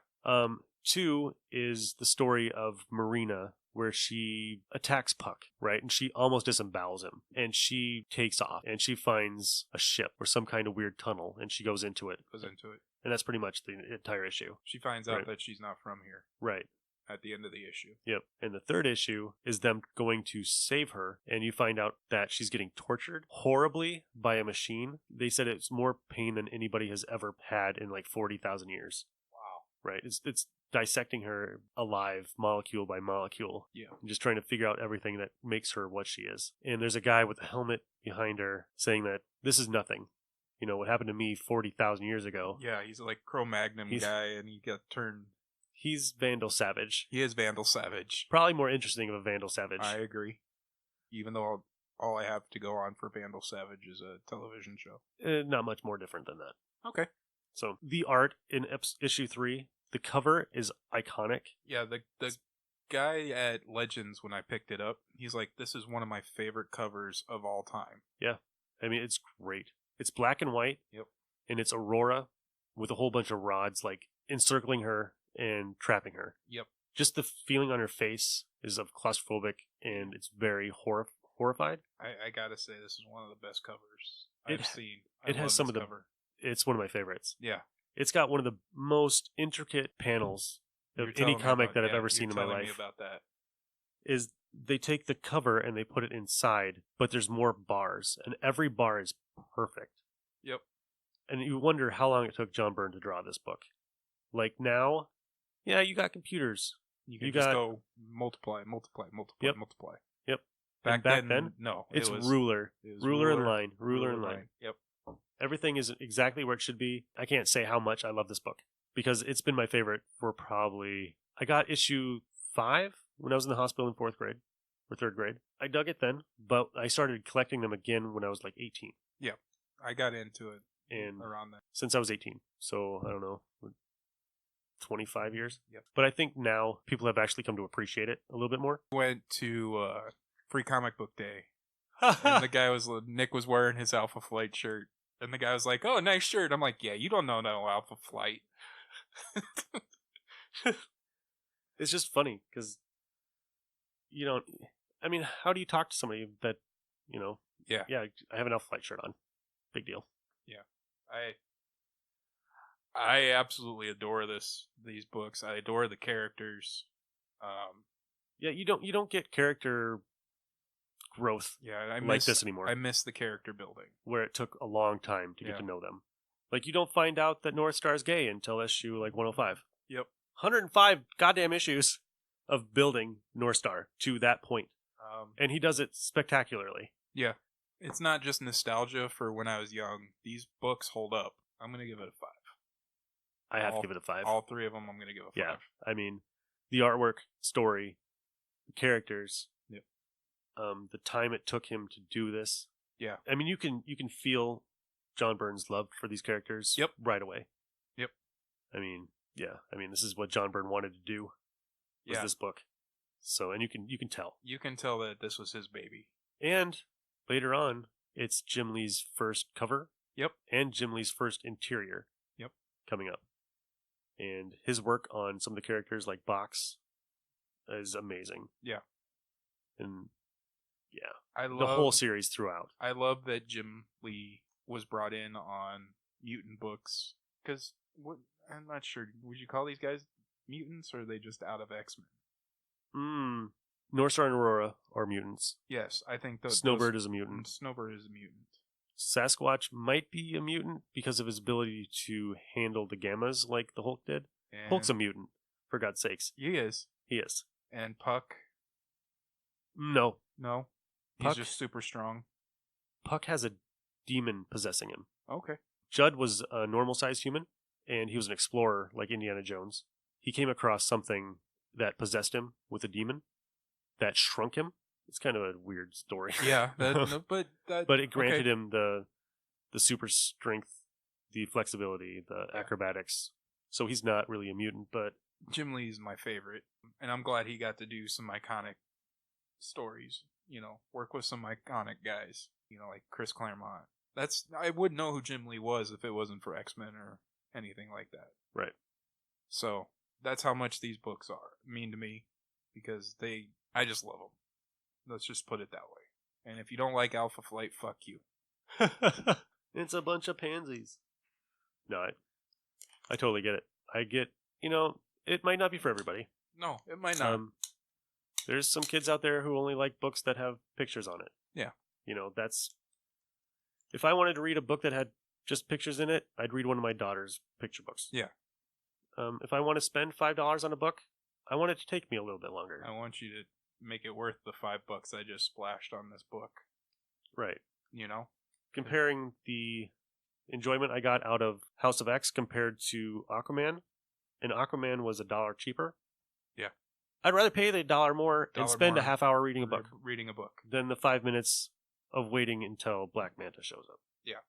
2 is the story of Marina, where she attacks Puck, right? And she almost disembowels him. And she takes off, and she finds a ship or some kind of weird tunnel, and she goes into it. And that's pretty much the entire issue. She finds out that she's not from here. Right. At the end of the issue. Yep. And the third issue is them going to save her, and you find out that she's getting tortured horribly by a machine. They said it's more pain than anybody has ever had in like 40,000 years. Wow. Right. It's dissecting her alive, molecule by molecule. Yeah. And just trying to figure out everything that makes her what she is. And there's a guy with a helmet behind her saying that this is nothing. You know, what happened to me 40,000 years ago. Yeah, he's like Cro-Magnon guy, and he got turned... He's Vandal Savage. He is Vandal Savage. Probably more interesting of a Vandal Savage. I agree. Even though all I have to go on for Vandal Savage is a television show. Not much more different than that. Okay. So, the art in issue 3, the cover is iconic. Yeah, the guy at Legends, when I picked it up, he's like, this is one of my favorite covers of all time. Yeah. I mean, it's great. It's black and white. Yep. And it's Aurora with a whole bunch of rods, like, encircling her and trapping her. Yep. Just the feeling on her face is of claustrophobic, and it's very horrified. I gotta say, this is one of the best covers I've seen. It has some of the... It's one of my favorites. Yeah. It's got one of the most intricate panels of any comic that I've ever seen in my life. Me about that. Is they take the cover and they put it inside, but there's more bars, and every bar is perfect. Yep. And you wonder how long it took John Byrne to draw this book. Like now, yeah, you got computers. You just go multiply. Yep. Back then, no. It's ruler and line. Yep. Everything is exactly where it should be. I can't say how much I love this book because it's been my favorite for probably... I got issue 5 when I was in the hospital in 4th grade or 3rd grade. I dug it then, but I started collecting them again when I was like 18. Yeah, I got into it around that. Since I was 18. So, I don't know, 25 years. Yep. But I think now people have actually come to appreciate it a little bit more. Went to Free Comic Book Day, and Nick was wearing his Alpha Flight shirt, and the guy was like, "Oh, nice shirt." I'm like, "Yeah, you don't know no Alpha Flight." It's just funny because I mean, how do you talk to somebody that Yeah. I have an Alpha Flight shirt on, big deal. Yeah, I absolutely adore these books. I adore the characters. Yeah, you don't get character growth Yeah, this anymore. I miss the character building where it took a long time to get to know them. Like, you don't find out that North Star's gay until issue 105. Yep. 105 goddamn issues of building North Star to that point. And he does it spectacularly. Yeah. It's not just nostalgia for when I was young. These books hold up. I'm going to give it a 5. I have to give it a 5. All 3 of them, I'm going to give a 5. Yeah. I mean, the artwork, story, the characters, yep. The time it took him to do this. Yeah. I mean, you can feel John Byrne's love for these characters right away. Yep. I mean, yeah. I mean, this is what John Byrne wanted to do. Was this book. So, and you can tell. You can tell that this was his baby. And later on, it's Jim Lee's first cover. Yep. And Jim Lee's first interior. Yep. Coming up. And his work on some of the characters like Box is amazing. Yeah. And yeah. I love the whole series throughout. I love that Jim Lee was brought in on mutant books. Because I'm not sure. Would you call these guys mutants, or are they just out of X-Men? North Star and Aurora are mutants. Yes, I think Snowbird is a mutant. Snowbird is a mutant. Sasquatch might be a mutant because of his ability to handle the gammas like the Hulk did. And Hulk's a mutant, for God's sakes. He is. He is. And Puck? No. No? Puck, He's just super strong. Puck has a demon possessing him. Okay. Judd was a normal-sized human, and he was an explorer like Indiana Jones. He came across something that possessed him with a demon that shrunk him. It's kind of a weird story. Yeah, but it granted him the super strength, the flexibility, the acrobatics. So he's not really a mutant, but Jim Lee's my favorite, and I'm glad he got to do some iconic stories. Work with some iconic guys. Like Chris Claremont. I wouldn't know who Jim Lee was if it wasn't for X-Men or anything like that. Right. So that's how much these books mean to me, because I just love them. Let's just put it that way. And if you don't like Alpha Flight, fuck you. It's a bunch of pansies. No, I totally get it. I get, it might not be for everybody. No, it might not. There's some kids out there who only like books that have pictures on it. Yeah. That's... If I wanted to read a book that had just pictures in it, I'd read one of my daughter's picture books. Yeah. If I want to spend $5 on a book, I want it to take me a little bit longer. I want you to make it worth the $5 I just splashed on this book. Right. Comparing the enjoyment I got out of House of X compared to Aquaman, and Aquaman was $1 cheaper. Yeah. I'd rather pay the $1 more and spend a half hour reading a book. Than the 5 minutes of waiting until Black Manta shows up. Yeah.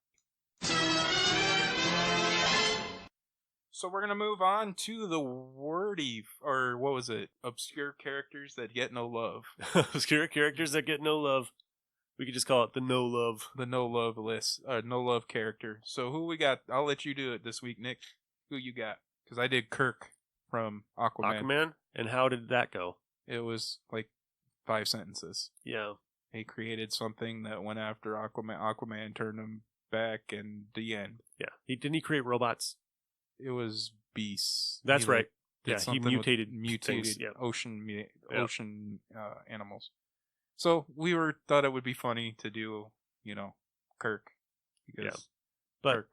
So we're going to move on to the wordy, or what was it? Obscure characters that get no love. Obscure characters that get no love. We could just call it the no love. The no love list. No love character. So who we got? I'll let you do it this week, Nick. Who you got? Because I did Kirk from Aquaman. Aquaman? And how did that go? It was like 5 sentences. Yeah. He created something that went after Aquaman. Aquaman turned him back, and the end. Yeah. Didn't he create robots? It was beasts. That's right. Yeah, he mutated things. Yeah. ocean animals. So we thought it would be funny to do, Kirk. Because but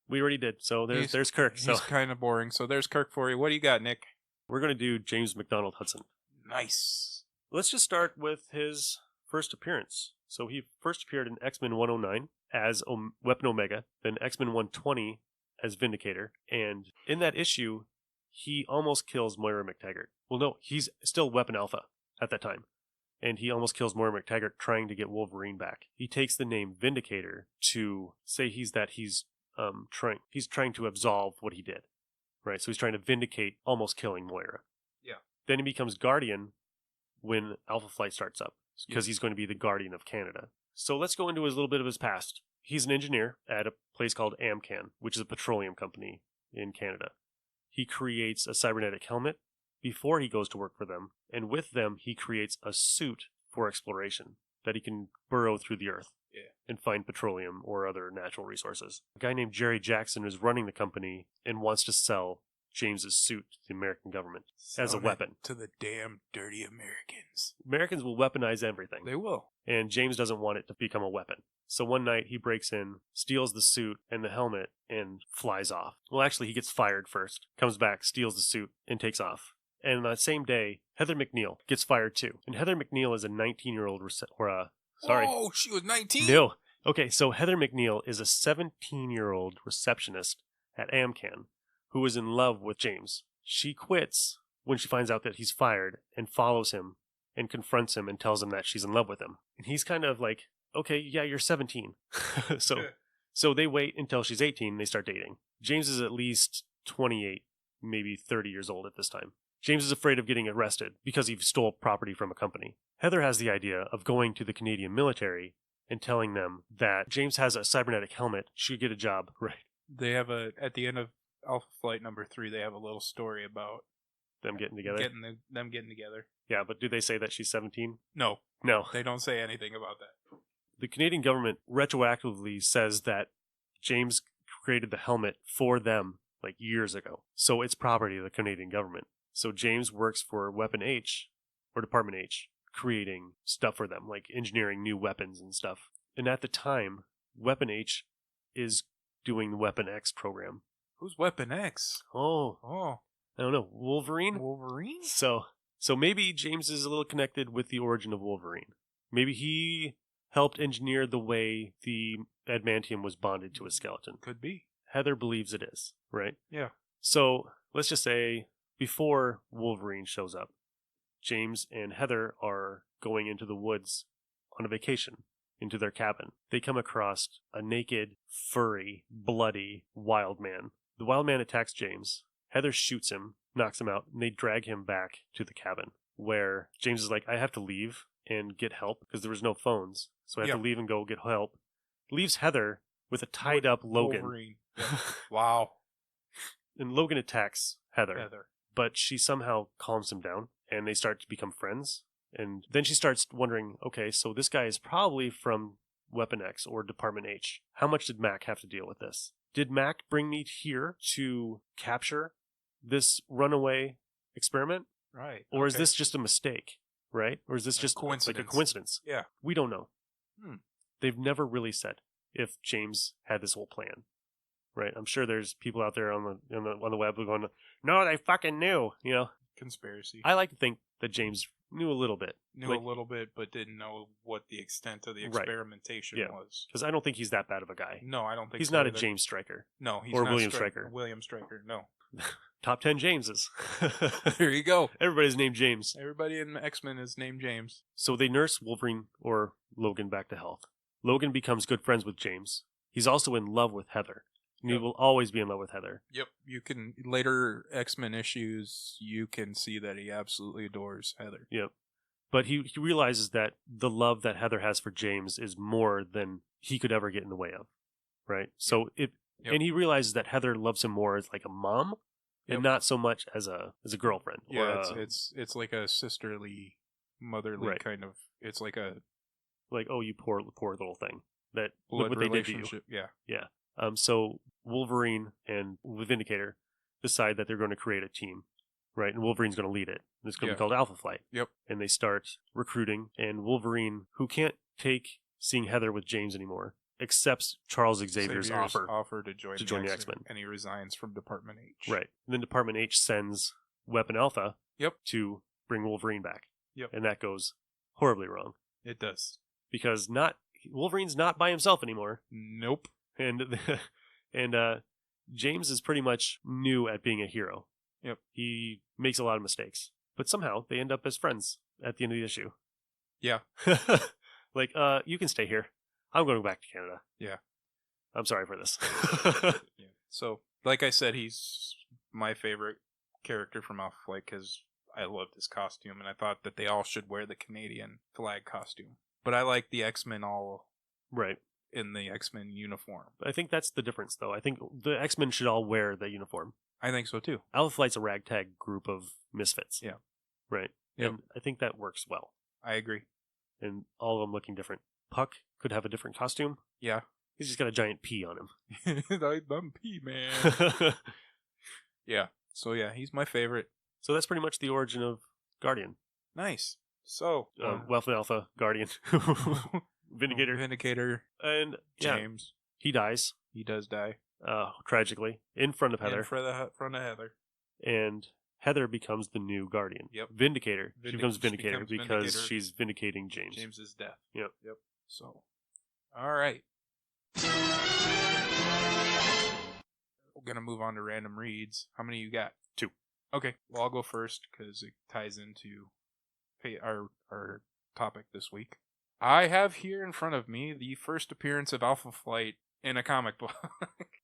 we already did. So there's Kirk. He's kind of boring. So there's Kirk for you. What do you got, Nick? We're going to do James McDonald Hudson. Nice. Let's just start with his first appearance. So he first appeared in X-Men 109 as Weapon Omega, then X-Men 120 as Vindicator, and in that issue, he almost kills Moira McTaggart. Well, no, he's still Weapon Alpha at that time, and he almost kills Moira McTaggart trying to get Wolverine back. He takes the name Vindicator to say he's trying to absolve what he did, right? So he's trying to vindicate almost killing Moira. Yeah. Then he becomes Guardian when Alpha Flight starts up, because he's going to be the Guardian of Canada. So let's go into a little bit of his past. He's an engineer at a place called Amcan, which is a petroleum company in Canada. he creates a cybernetic helmet before he goes to work for them. And with them, he creates a suit for exploration that he can burrow through the earth and find petroleum or other natural resources. A guy named Jerry Jackson is running the company and wants to sell James's suit to the American government as a weapon. To the damn dirty Americans. Americans will weaponize everything. They will. And James doesn't want it to become a weapon. So one night he breaks in, steals the suit and the helmet, and flies off. Well, actually, he gets fired first, comes back, steals the suit, and takes off. And on that same day, Heather McNeil gets fired too. And Heather McNeil is a 19-year-old Oh, she was 19? No. Okay, so Heather McNeil is a 17-year-old receptionist at Amcan who is in love with James. She quits when she finds out that he's fired and follows him and confronts him and tells him that she's in love with him. And he's kind of like, okay, yeah, you're 17. So they wait until she's 18 and they start dating. James is at least 28, maybe 30 years old at this time. James is afraid of getting arrested because he stole property from a company. Heather has the idea of going to the Canadian military and telling them that James has a cybernetic helmet, should get a job. Right. They have at the end of Alpha Flight number 3, they have a little story about them getting together. Them getting together. Yeah, but do they say that she's 17? No. No. They don't say anything about that. The Canadian government retroactively says that James created the helmet for them like years ago. So it's property of the Canadian government. So James works for Weapon H, or Department H, creating stuff for them, like engineering new weapons and stuff. And at the time, Weapon H is doing the Weapon X program. Who's Weapon X? Oh. I don't know. Wolverine? Wolverine? So maybe James is a little connected with the origin of Wolverine. Maybe he helped engineer the way the adamantium was bonded to a skeleton. Could be. Heather believes it is, right? Yeah. So let's just say before Wolverine shows up, James and Heather are going into the woods on a vacation, into their cabin. They come across a naked, furry, bloody wild man. The wild man attacks James. Heather shoots him, knocks him out, and they drag him back to the cabin, where James is like, I have to leave and get help because there was no phones. So I have to leave and go get help. Leaves Heather with a tied up Logan. Wolverine. Yeah. Wow. And Logan attacks Heather. But she somehow calms him down, and they start to become friends. And then she starts wondering, okay, so this guy is probably from Weapon X or Department H. How much did Mac have to deal with this? Did Mac bring me here to capture this runaway experiment? Right. Or is this just a mistake, right? Or is this just like a coincidence? Yeah. We don't know. They've never really said if James had this whole plan. Right, I'm sure there's people out there on the web who are going, no, they fucking knew, you know. Conspiracy. I like to think that James knew a little bit. A little bit, but didn't know what the extent of the experimentation was. Because I don't think he's that bad of a guy. No, I don't think he's not a James Stryker. No, he's or not William Stryker. William Stryker, no. Top 10 Jameses. There you go. Everybody's named James. Everybody in X-Men is named James. So they nurse Wolverine or Logan back to health. Logan becomes good friends with James. He's also in love with Heather. And he will always be in love with Heather. Yep. You can, later X-Men issues, you can see that he absolutely adores Heather. Yep. But he realizes that the love that Heather has for James is more than he could ever get in the way of. Right? So and he realizes that Heather loves him more as like a mom and not so much as a girlfriend. Yeah, it's like a sisterly, motherly kind of, it's like a... Like, oh, you poor little thing. That blood look what they did to you. Yeah. So Wolverine and Vindicator decide that they're going to create a team, right? And Wolverine's going to lead it. It's going to be called Alpha Flight. Yep. And they start recruiting, and Wolverine, who can't take seeing Heather with James anymore, accepts Charles Xavier's offer to join the X-Men. And he resigns from Department H. Right. And then Department H sends Weapon Alpha to bring Wolverine back. Yep. And that goes horribly wrong. It does. Because Wolverine's not by himself anymore. Nope. And James is pretty much new at being a hero. Yep. He makes a lot of mistakes. But somehow they end up as friends at the end of the issue. Yeah. Like, you can stay here. I'm going back to Canada. Yeah. I'm sorry for this. Yeah. So, like I said, he's my favorite character from Alpha Flight because I loved his costume, and I thought that they all should wear the Canadian flag costume. But I like the X-Men all in the X-Men uniform. I think that's the difference, though. I think the X-Men should all wear the uniform. I think so too. Alpha Flight's a ragtag group of misfits. Yeah. Right? Yep. And I think that works well. I agree. And all of them looking different. Puck could have a different costume. Yeah. He's just got a giant P on him. I'm P, man. Yeah. So yeah, he's my favorite. So that's pretty much the origin of Guardian. Nice. So Wealth Alpha, Guardian, Vindicator. Vindicator. And James. He dies. He does die. Tragically, in front of Heather. In front of Heather. And Heather becomes the new Guardian. Yep. Vindicator. She becomes Vindicator becomes because Vindicator. she's vindicating James. James's death. Yep. So, all right. We're going to move on to random reads. How many you got? 2. Okay. Well, I'll go first because it ties into our topic this week. I have here in front of me the first appearance of Alpha Flight in a comic book.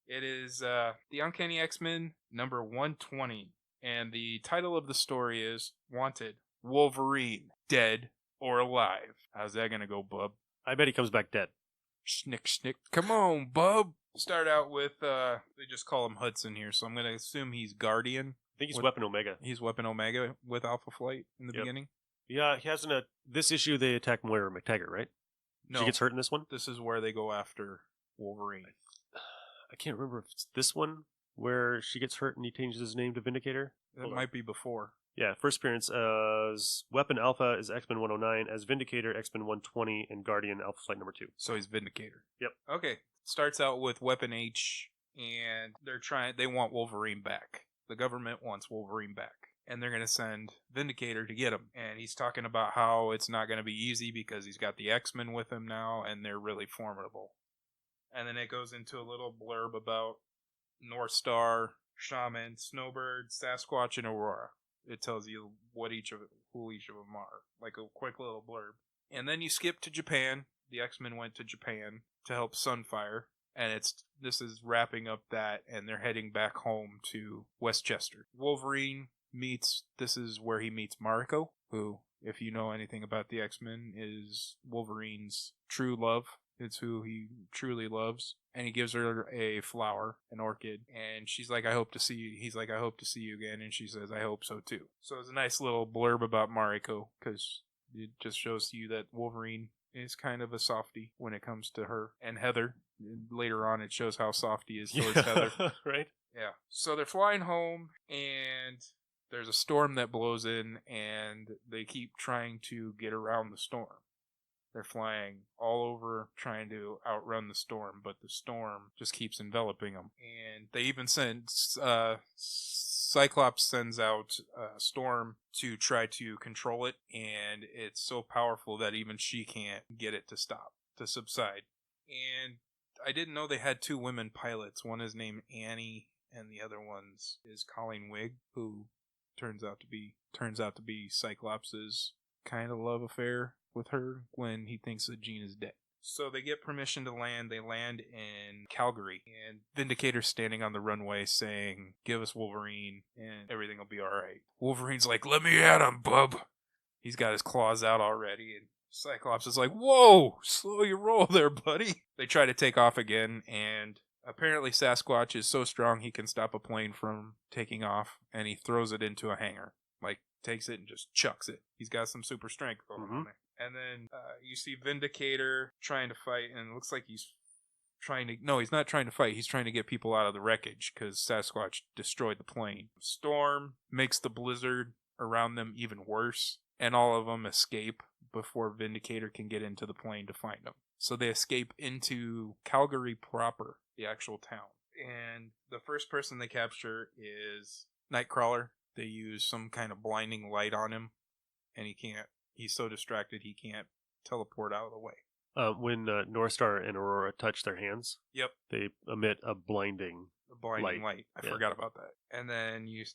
It is The Uncanny X-Men number 120. And the title of the story is Wanted, Wolverine, Dead or Alive. How's that going to go, bub? I bet he comes back dead. Schnick, schnick. Come on, bub. Start out with, they just call him Hudson here, so I'm going to assume he's Guardian. I think he's Weapon Omega. He's Weapon Omega with Alpha Flight in the beginning? Yeah, he hasn't this issue they attack Moira McTaggart, right? No. She gets hurt in this one? This is where they go after Wolverine. I can't remember if it's this one where she gets hurt and he changes his name to Vindicator. That might be before. Yeah, first appearance as Weapon Alpha is X-Men 109, as Vindicator X-Men 120, and Guardian Alpha Flight number 2. So he's Vindicator. Yep. Okay. Starts out with Weapon H, and they want Wolverine back. The government wants Wolverine back. And they're going to send Vindicator to get him. And he's talking about how it's not going to be easy because he's got the X-Men with him now, and they're really formidable. And then it goes into a little blurb about North Star, Shaman, Snowbird, Sasquatch, and Aurora. It tells you who each of them are, like a quick little blurb. And then you skip to Japan. The X-Men went to Japan to help Sunfire, and this is wrapping up that, and they're heading back home to Westchester. Wolverine this is where he meets Mariko, who, if you know anything about the X-Men, is Wolverine's true love. It's who he truly loves. And he gives her a flower, an orchid. And she's like, I hope to see you. He's like, I hope to see you again. And she says, I hope so too. So it's a nice little blurb about Mariko, because it just shows you that Wolverine is kind of a softie when it comes to her. And Heather, later on, it shows how soft he is towards Heather. Right? Yeah. So they're flying home, and there's a storm that blows in, and they keep trying to get around the storm. They're flying all over trying to outrun the storm, but the storm just keeps enveloping them. And they even send, Cyclops sends out Storm to try to control it, and it's so powerful that even she can't get it to subside. And I didn't know they had 2 women pilots. One is named Annie, and the other one is Colleen Wigg, who turns out to be Cyclops' kind of love affair with her when he thinks that Jean is dead. So they get permission to land. They land in Calgary, and Vindicator's standing on the runway saying, give us Wolverine and everything will be alright. Wolverine's like, let me at him, bub. He's got his claws out already, and Cyclops is like, whoa, slow your roll there, buddy. They try to take off again, and apparently Sasquatch is so strong he can stop a plane from taking off, and he throws it into a hangar. Like, takes it and just chucks it. He's got some super strength going on there. And then you see Vindicator trying to fight, and it looks like he's not trying to fight. He's trying to get people out of the wreckage because Sasquatch destroyed the plane. Storm makes the blizzard around them even worse, and all of them escape before Vindicator can get into the plane to find them. So they escape into Calgary proper, the actual town. And the first person they capture is Nightcrawler. They use some kind of blinding light on him, and he's so distracted he can't teleport out of the way. When North Star and Aurora touch their hands, yep, they emit a blinding light. I forgot about that. And then you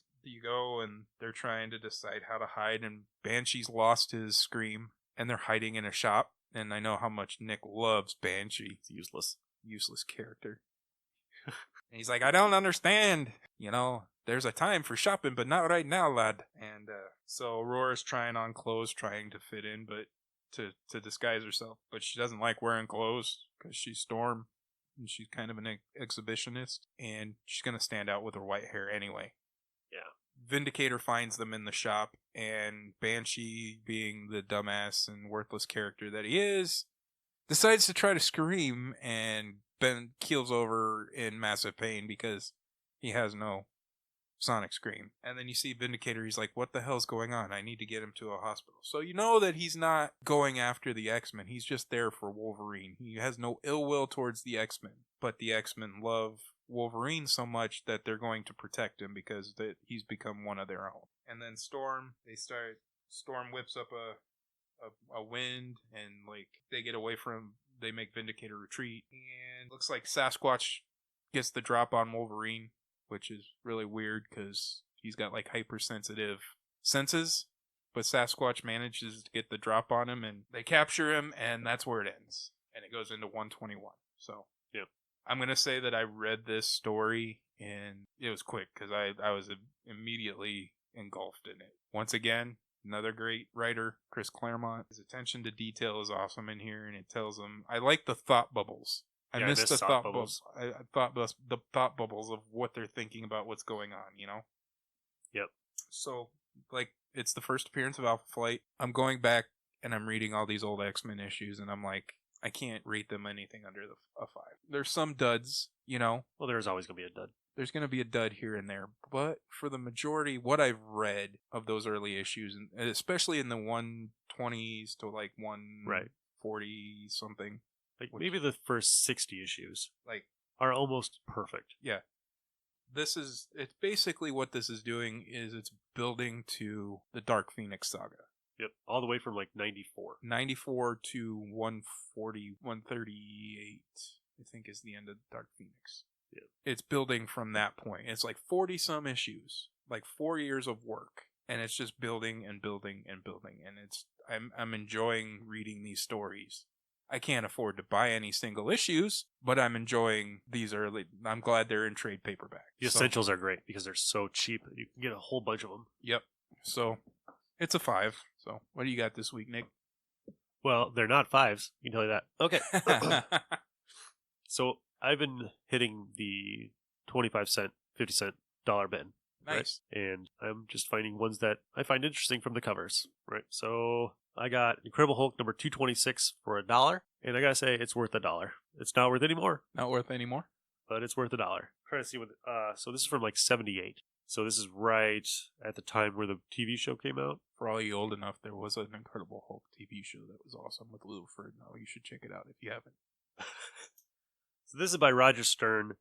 go, and they're trying to decide how to hide, and Banshee's lost his scream, and they're hiding in a shop. And I know how much Nick loves Banshee. It's useless character. And he's like, I don't understand. There's a time for shopping, but not right now, lad. And so Aurora's trying on clothes, trying to fit in, but to disguise herself. But she doesn't like wearing clothes because she's Storm. and she's kind of an exhibitionist, and she's going to stand out with her white hair anyway. Yeah. Vindicator finds them in the shop, and Banshee, being the dumbass and worthless character that he is, decides to try to scream, and Ben keels over in massive pain because he has no sonic scream. And then you see Vindicator, he's like, what the hell's going on? I need to get him to a hospital. So you know that he's not going after the X-Men. He's just there for Wolverine. He has no ill will towards the X-Men. But the X-Men love Wolverine so much that they're going to protect him because he's become one of their own. And then Storm whips up a wind, and like they get away from, they make Vindicator retreat, and looks like Sasquatch gets the drop on Wolverine, which is really weird because he's got like hypersensitive senses, but Sasquatch manages to get the drop on him, and they capture him, and that's where it ends, and it goes into 121. So yep. I'm gonna say that I read this story and it was quick because I was immediately engulfed in it. Once again, another great writer, Chris Claremont. His attention to detail is awesome in here, and it tells them. I like the thought bubbles. I miss the thought bubbles. I thought the thought bubbles of what they're thinking about what's going on, you know? Yep. So, like, it's the first appearance of Alpha Flight. I'm going back and I'm reading all these old X-Men issues, and I'm like, I can't rate them anything under a 5. There's some duds, you know? Well, there's always going to be a dud. There's going to be a dud here and there, but for the majority, what I've read of those early issues, and especially in the 120s to like 140 something, like maybe the first 60 issues, like, are almost perfect. Yeah, it's basically what this is doing is it's building to the Dark Phoenix saga. Yep, all the way from like 94 to 140, 138, I think is the end of Dark Phoenix. Yeah. It's building from that point. It's like 40 some issues, like 4 years of work, and it's just building and building and building. And I'm enjoying reading these stories. I can't afford to buy any single issues, but I'm enjoying these early. I'm glad they're in trade paperback. The essentials are great because they're so cheap. You can get a whole bunch of them. Yep. So it's a 5. So what do you got this week, Nick? Well, they're not 5s. You can tell you that. Okay. So I've been hitting the 25-cent, 50-cent dollar bin. Nice. Right? And I'm just finding ones that I find interesting from the covers. Right. So I got Incredible Hulk number 226 for $1. And I got to say, it's worth $1. It's not worth any more. Not worth any more? But it's worth $1. Trying to see what. So this is from like 78. So this is right at the time where the TV show came out. For all you old enough, there was an Incredible Hulk TV show that was awesome with Lou Ferrigno. You should check it out if you haven't. So this is by Roger Stern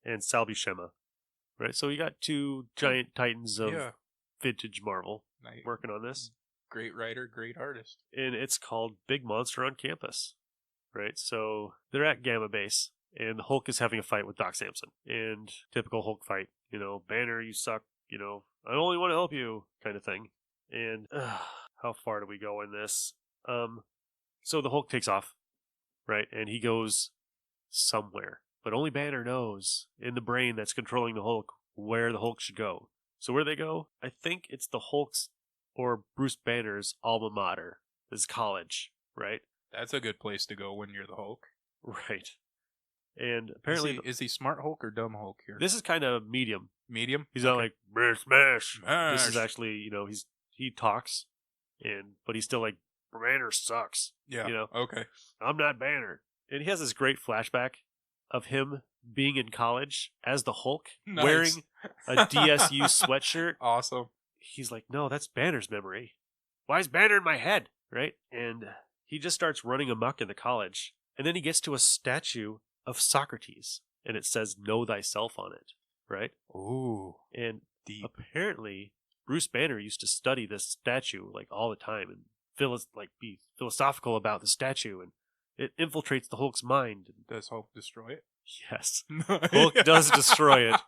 and Sal Buscema, right? So you got two giant titans of vintage Marvel working on this. Great writer, great artist. And it's called Big Monster on Campus, right? So they're at Gamma Base, and the Hulk is having a fight with Doc Samson. And typical Hulk fight, you know, Banner, you suck, you know, I only want to help you kind of thing. And how far do we go in this? So the Hulk takes off, right? And he goes somewhere. But only Banner knows in the brain that's controlling the Hulk where the Hulk should go. So where they go? I think it's the Hulk's or Bruce Banner's alma mater, his college, right? That's a good place to go when you're the Hulk. Right. And apparently... Is he smart Hulk or dumb Hulk here? This is kind of medium. Medium? He's not like, smash. Smash. This is actually, you know, he talks, but he's still like, Banner sucks. Yeah, you know? Okay. I'm not Banner. And he has this great flashback of him being in college as the Hulk, wearing a DSU sweatshirt. Awesome. He's like, no, that's Banner's memory. Why is Banner in my head? Right? And he just starts running amok in the college. And then he gets to a statue of Socrates. And it says, know thyself on it. Right? Ooh. And deep. Apparently, Bruce Banner used to study this statue like all the time and be philosophical about the statue. And it infiltrates the Hulk's mind. Does Hulk destroy it? Yes. Hulk does destroy it.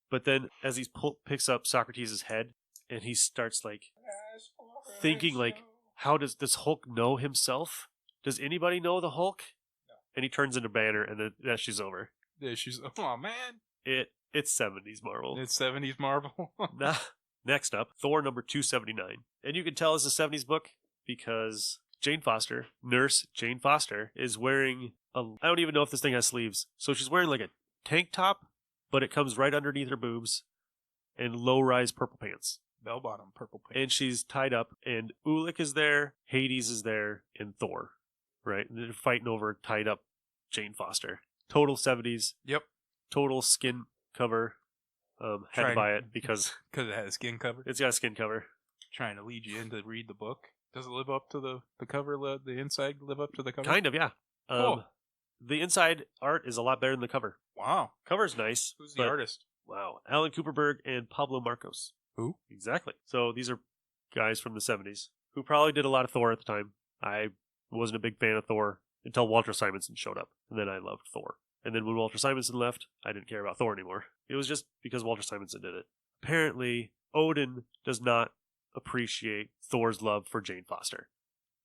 But then as he picks up Socrates' head and he starts like thinking like, how does this Hulk know himself? Does anybody know the Hulk? No. And he turns into Banner and the issue's over. The issue's, oh man. It's 70s Marvel. It's 70s Marvel. Next up, Thor number 279. And you can tell it's a 70s book because Jane Foster, Nurse Jane Foster, is wearing I don't even know if this thing has sleeves. So she's wearing like a tank top, but it comes right underneath her boobs, and low-rise purple pants. Bell-bottom purple pants. And she's tied up, and Ulik is there, Hades is there, and Thor, right? And they're fighting over tied up Jane Foster. Total 70s. Yep. Total skin cover. Had to buy it because it has a skin cover. It's got a skin cover. Trying to lead you in to read the book. Does it live up to the cover? The inside live up to the cover? Kind of, yeah. Cool. The inside art is a lot better than the cover. Wow. Cover's nice. Who's the artist? Wow. Alan Cooperberg and Pablo Marcos. Who? Exactly. So these are guys from the 70s who probably did a lot of Thor at the time. I wasn't a big fan of Thor until Walter Simonson showed up, and then I loved Thor. And then when Walter Simonson left, I didn't care about Thor anymore. It was just because Walter Simonson did it. Apparently, Odin does not appreciate Thor's love for Jane Foster.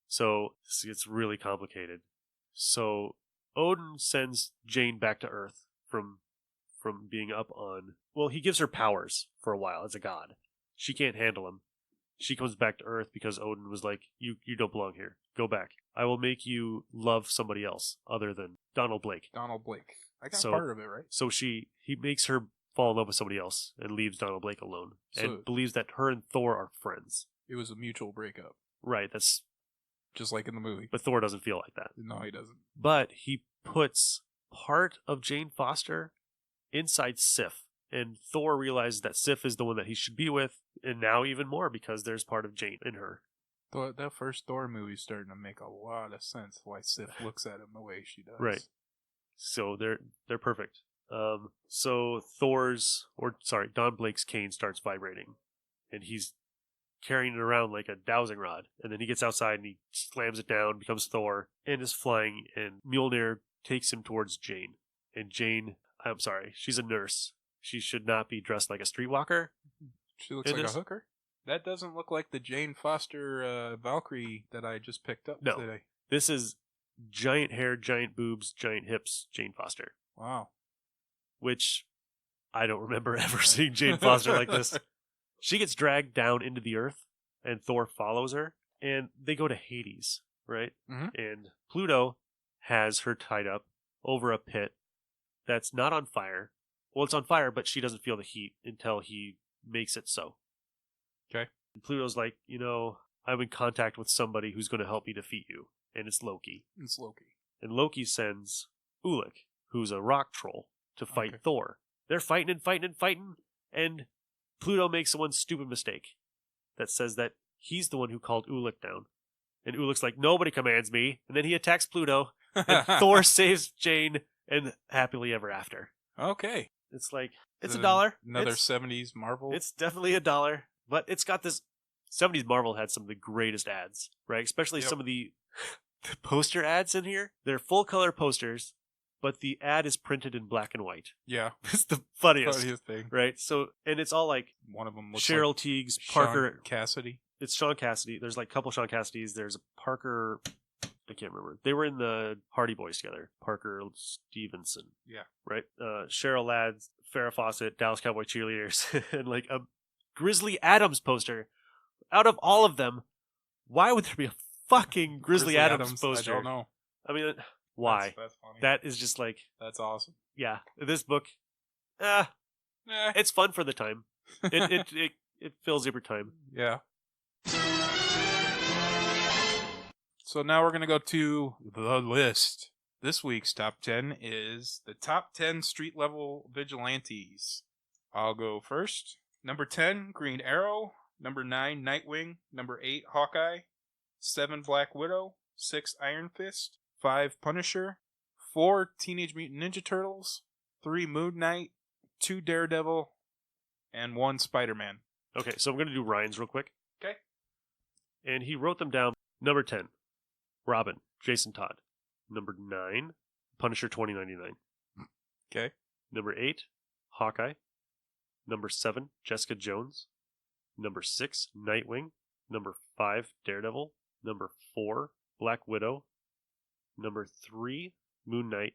So it's really complicated. So Odin sends Jane back to Earth from being up on... Well, he gives her powers for a while as a god. She can't handle him. She comes back to Earth because Odin was like, you don't belong here. Go back. I will make you love somebody else other than Donald Blake. Donald Blake. I got part of it, right? So he makes her fall in love with somebody else and leaves Donald Blake alone. And believes that her and Thor are friends. It was a mutual breakup. Right, that's... Just like in the movie. But Thor doesn't feel like that. No, he doesn't. But he puts part of Jane Foster inside Sif. And Thor realizes that Sif is the one that he should be with, and now even more because there's part of Jane in her. That first Thor movie is starting to make a lot of sense why Sif looks at him the way she does. Right. So they're perfect. So Don Blake's cane starts vibrating, and he's carrying it around like a dowsing rod. And then he gets outside and he slams it down, becomes Thor, and is flying. And Mjolnir takes him towards Jane. And Jane, I'm sorry, she's a nurse. She should not be dressed like a streetwalker. She looks like a hooker? That doesn't look like the Jane Foster Valkyrie that I just picked up today. This is giant hair, giant boobs, giant hips, Jane Foster. Wow. Which I don't remember ever seeing Jane Foster like this. She gets dragged down into the earth, and Thor follows her, and they go to Hades, right? Mm-hmm. And Pluto has her tied up over a pit that's not on fire. Well, it's on fire, but she doesn't feel the heat until he makes it so. Okay. And Pluto's like, I'm in contact with somebody who's going to help me defeat you, and it's Loki. It's Loki. And Loki sends Ulik, who's a rock troll, to fight Thor. They're fighting, and Pluto makes one stupid mistake that says that he's the one who called Ulik down. And Ulik's like, nobody commands me. And then he attacks Pluto, and Thor saves Jane, and happily ever after. Okay. It's like, it's $1. Another 70s Marvel? It's definitely $1. But it's got this... 70s Marvel had some of the greatest ads, right? Especially some of the poster ads in here. They're full-color posters, but the ad is printed in black and white. Yeah. It's the funniest thing. Right? So, and it's all like... One of them looks Cheryl like Teague's, Parker... Sean Cassidy. It's Sean Cassidy. There's like a couple Sean Cassidys. There's a Parker... I can't remember. They were in the Hardy Boys together. Parker Stevenson. Yeah. Right? Cheryl Ladd, Farrah Fawcett, Dallas Cowboy Cheerleaders, and like a Grizzly Adams poster. Out of all of them, why would there be a fucking Grizzly Adams poster? I don't know. I mean, why? That's funny. That is just like... That's awesome. Yeah. This book, it's fun for the time. It fills every time. Yeah. So now we're going to go to the list. This week's top 10 is the top 10 street-level vigilantes. I'll go first. Number 10, Green Arrow. Number 9, Nightwing. Number 8, Hawkeye. 7, Black Widow. 6, Iron Fist. 5, Punisher. 4, Teenage Mutant Ninja Turtles. 3, Moon Knight. 2, Daredevil. And 1, Spider-Man. Okay, so I'm going to do Ryan's real quick. Okay. And he wrote them down. Number 10, Robin, Jason Todd. Number 9, Punisher 2099. Okay. Number 8, Hawkeye. Number 7, Jessica Jones. Number 6, Nightwing. Number 5, Daredevil. Number 4, Black Widow. Number 3, Moon Knight.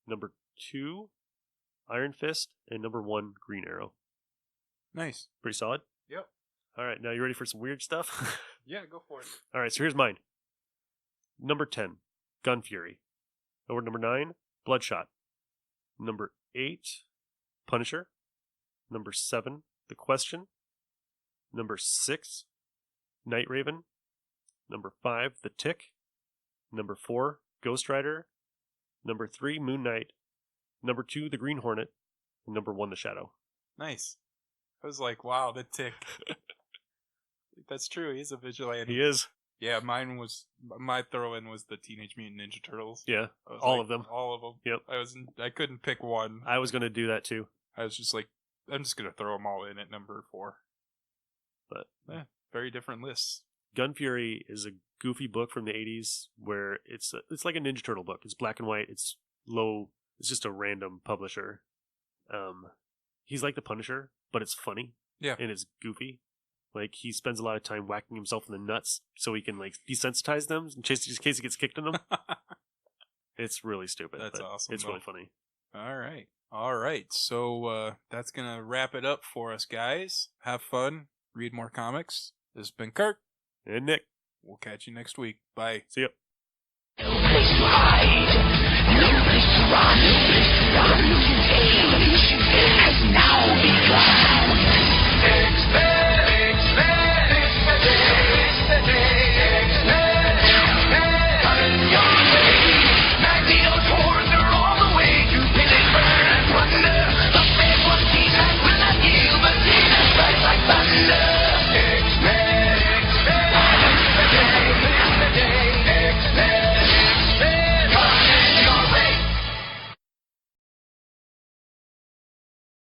Number 2, Iron Fist. And number 1, Green Arrow. Nice. Pretty solid? Yep. All right, now you ready for some weird stuff? Yeah, go for it. All right, so here's mine. Number 10, Gun Fury. Or number 9, Bloodshot. Number 8, Punisher. Number 7, The Question. Number 6, Night Raven. Number 5, The Tick. Number 4, Ghost Rider. Number 3, Moon Knight. Number 2, The Green Hornet. And number 1, The Shadow. Nice. I was like, wow, the Tick. That's true. He's a vigilante. He is. Yeah, my throw-in was the Teenage Mutant Ninja Turtles. Yeah, all of them. All of them. Yep. I couldn't pick one. I was going to do that too. I was just like, I'm just going to throw them all in at number 4. But very different lists. Gun Fury is a goofy book from the 80s where it's like a Ninja Turtle book. It's black and white. It's low. It's just a random publisher. He's like the Punisher, but it's funny. Yeah. And it's goofy. Like, he spends a lot of time whacking himself in the nuts so he can, like, desensitize them in case he gets kicked in them. It's really stupid. That's awesome. It's really funny. All right. So that's going to wrap it up for us, guys. Have fun. Read more comics. This has been Kirk. And Nick. We'll catch you next week. Bye. See ya. No place to hide, no place to run, no place to run. Age has now begun. Expect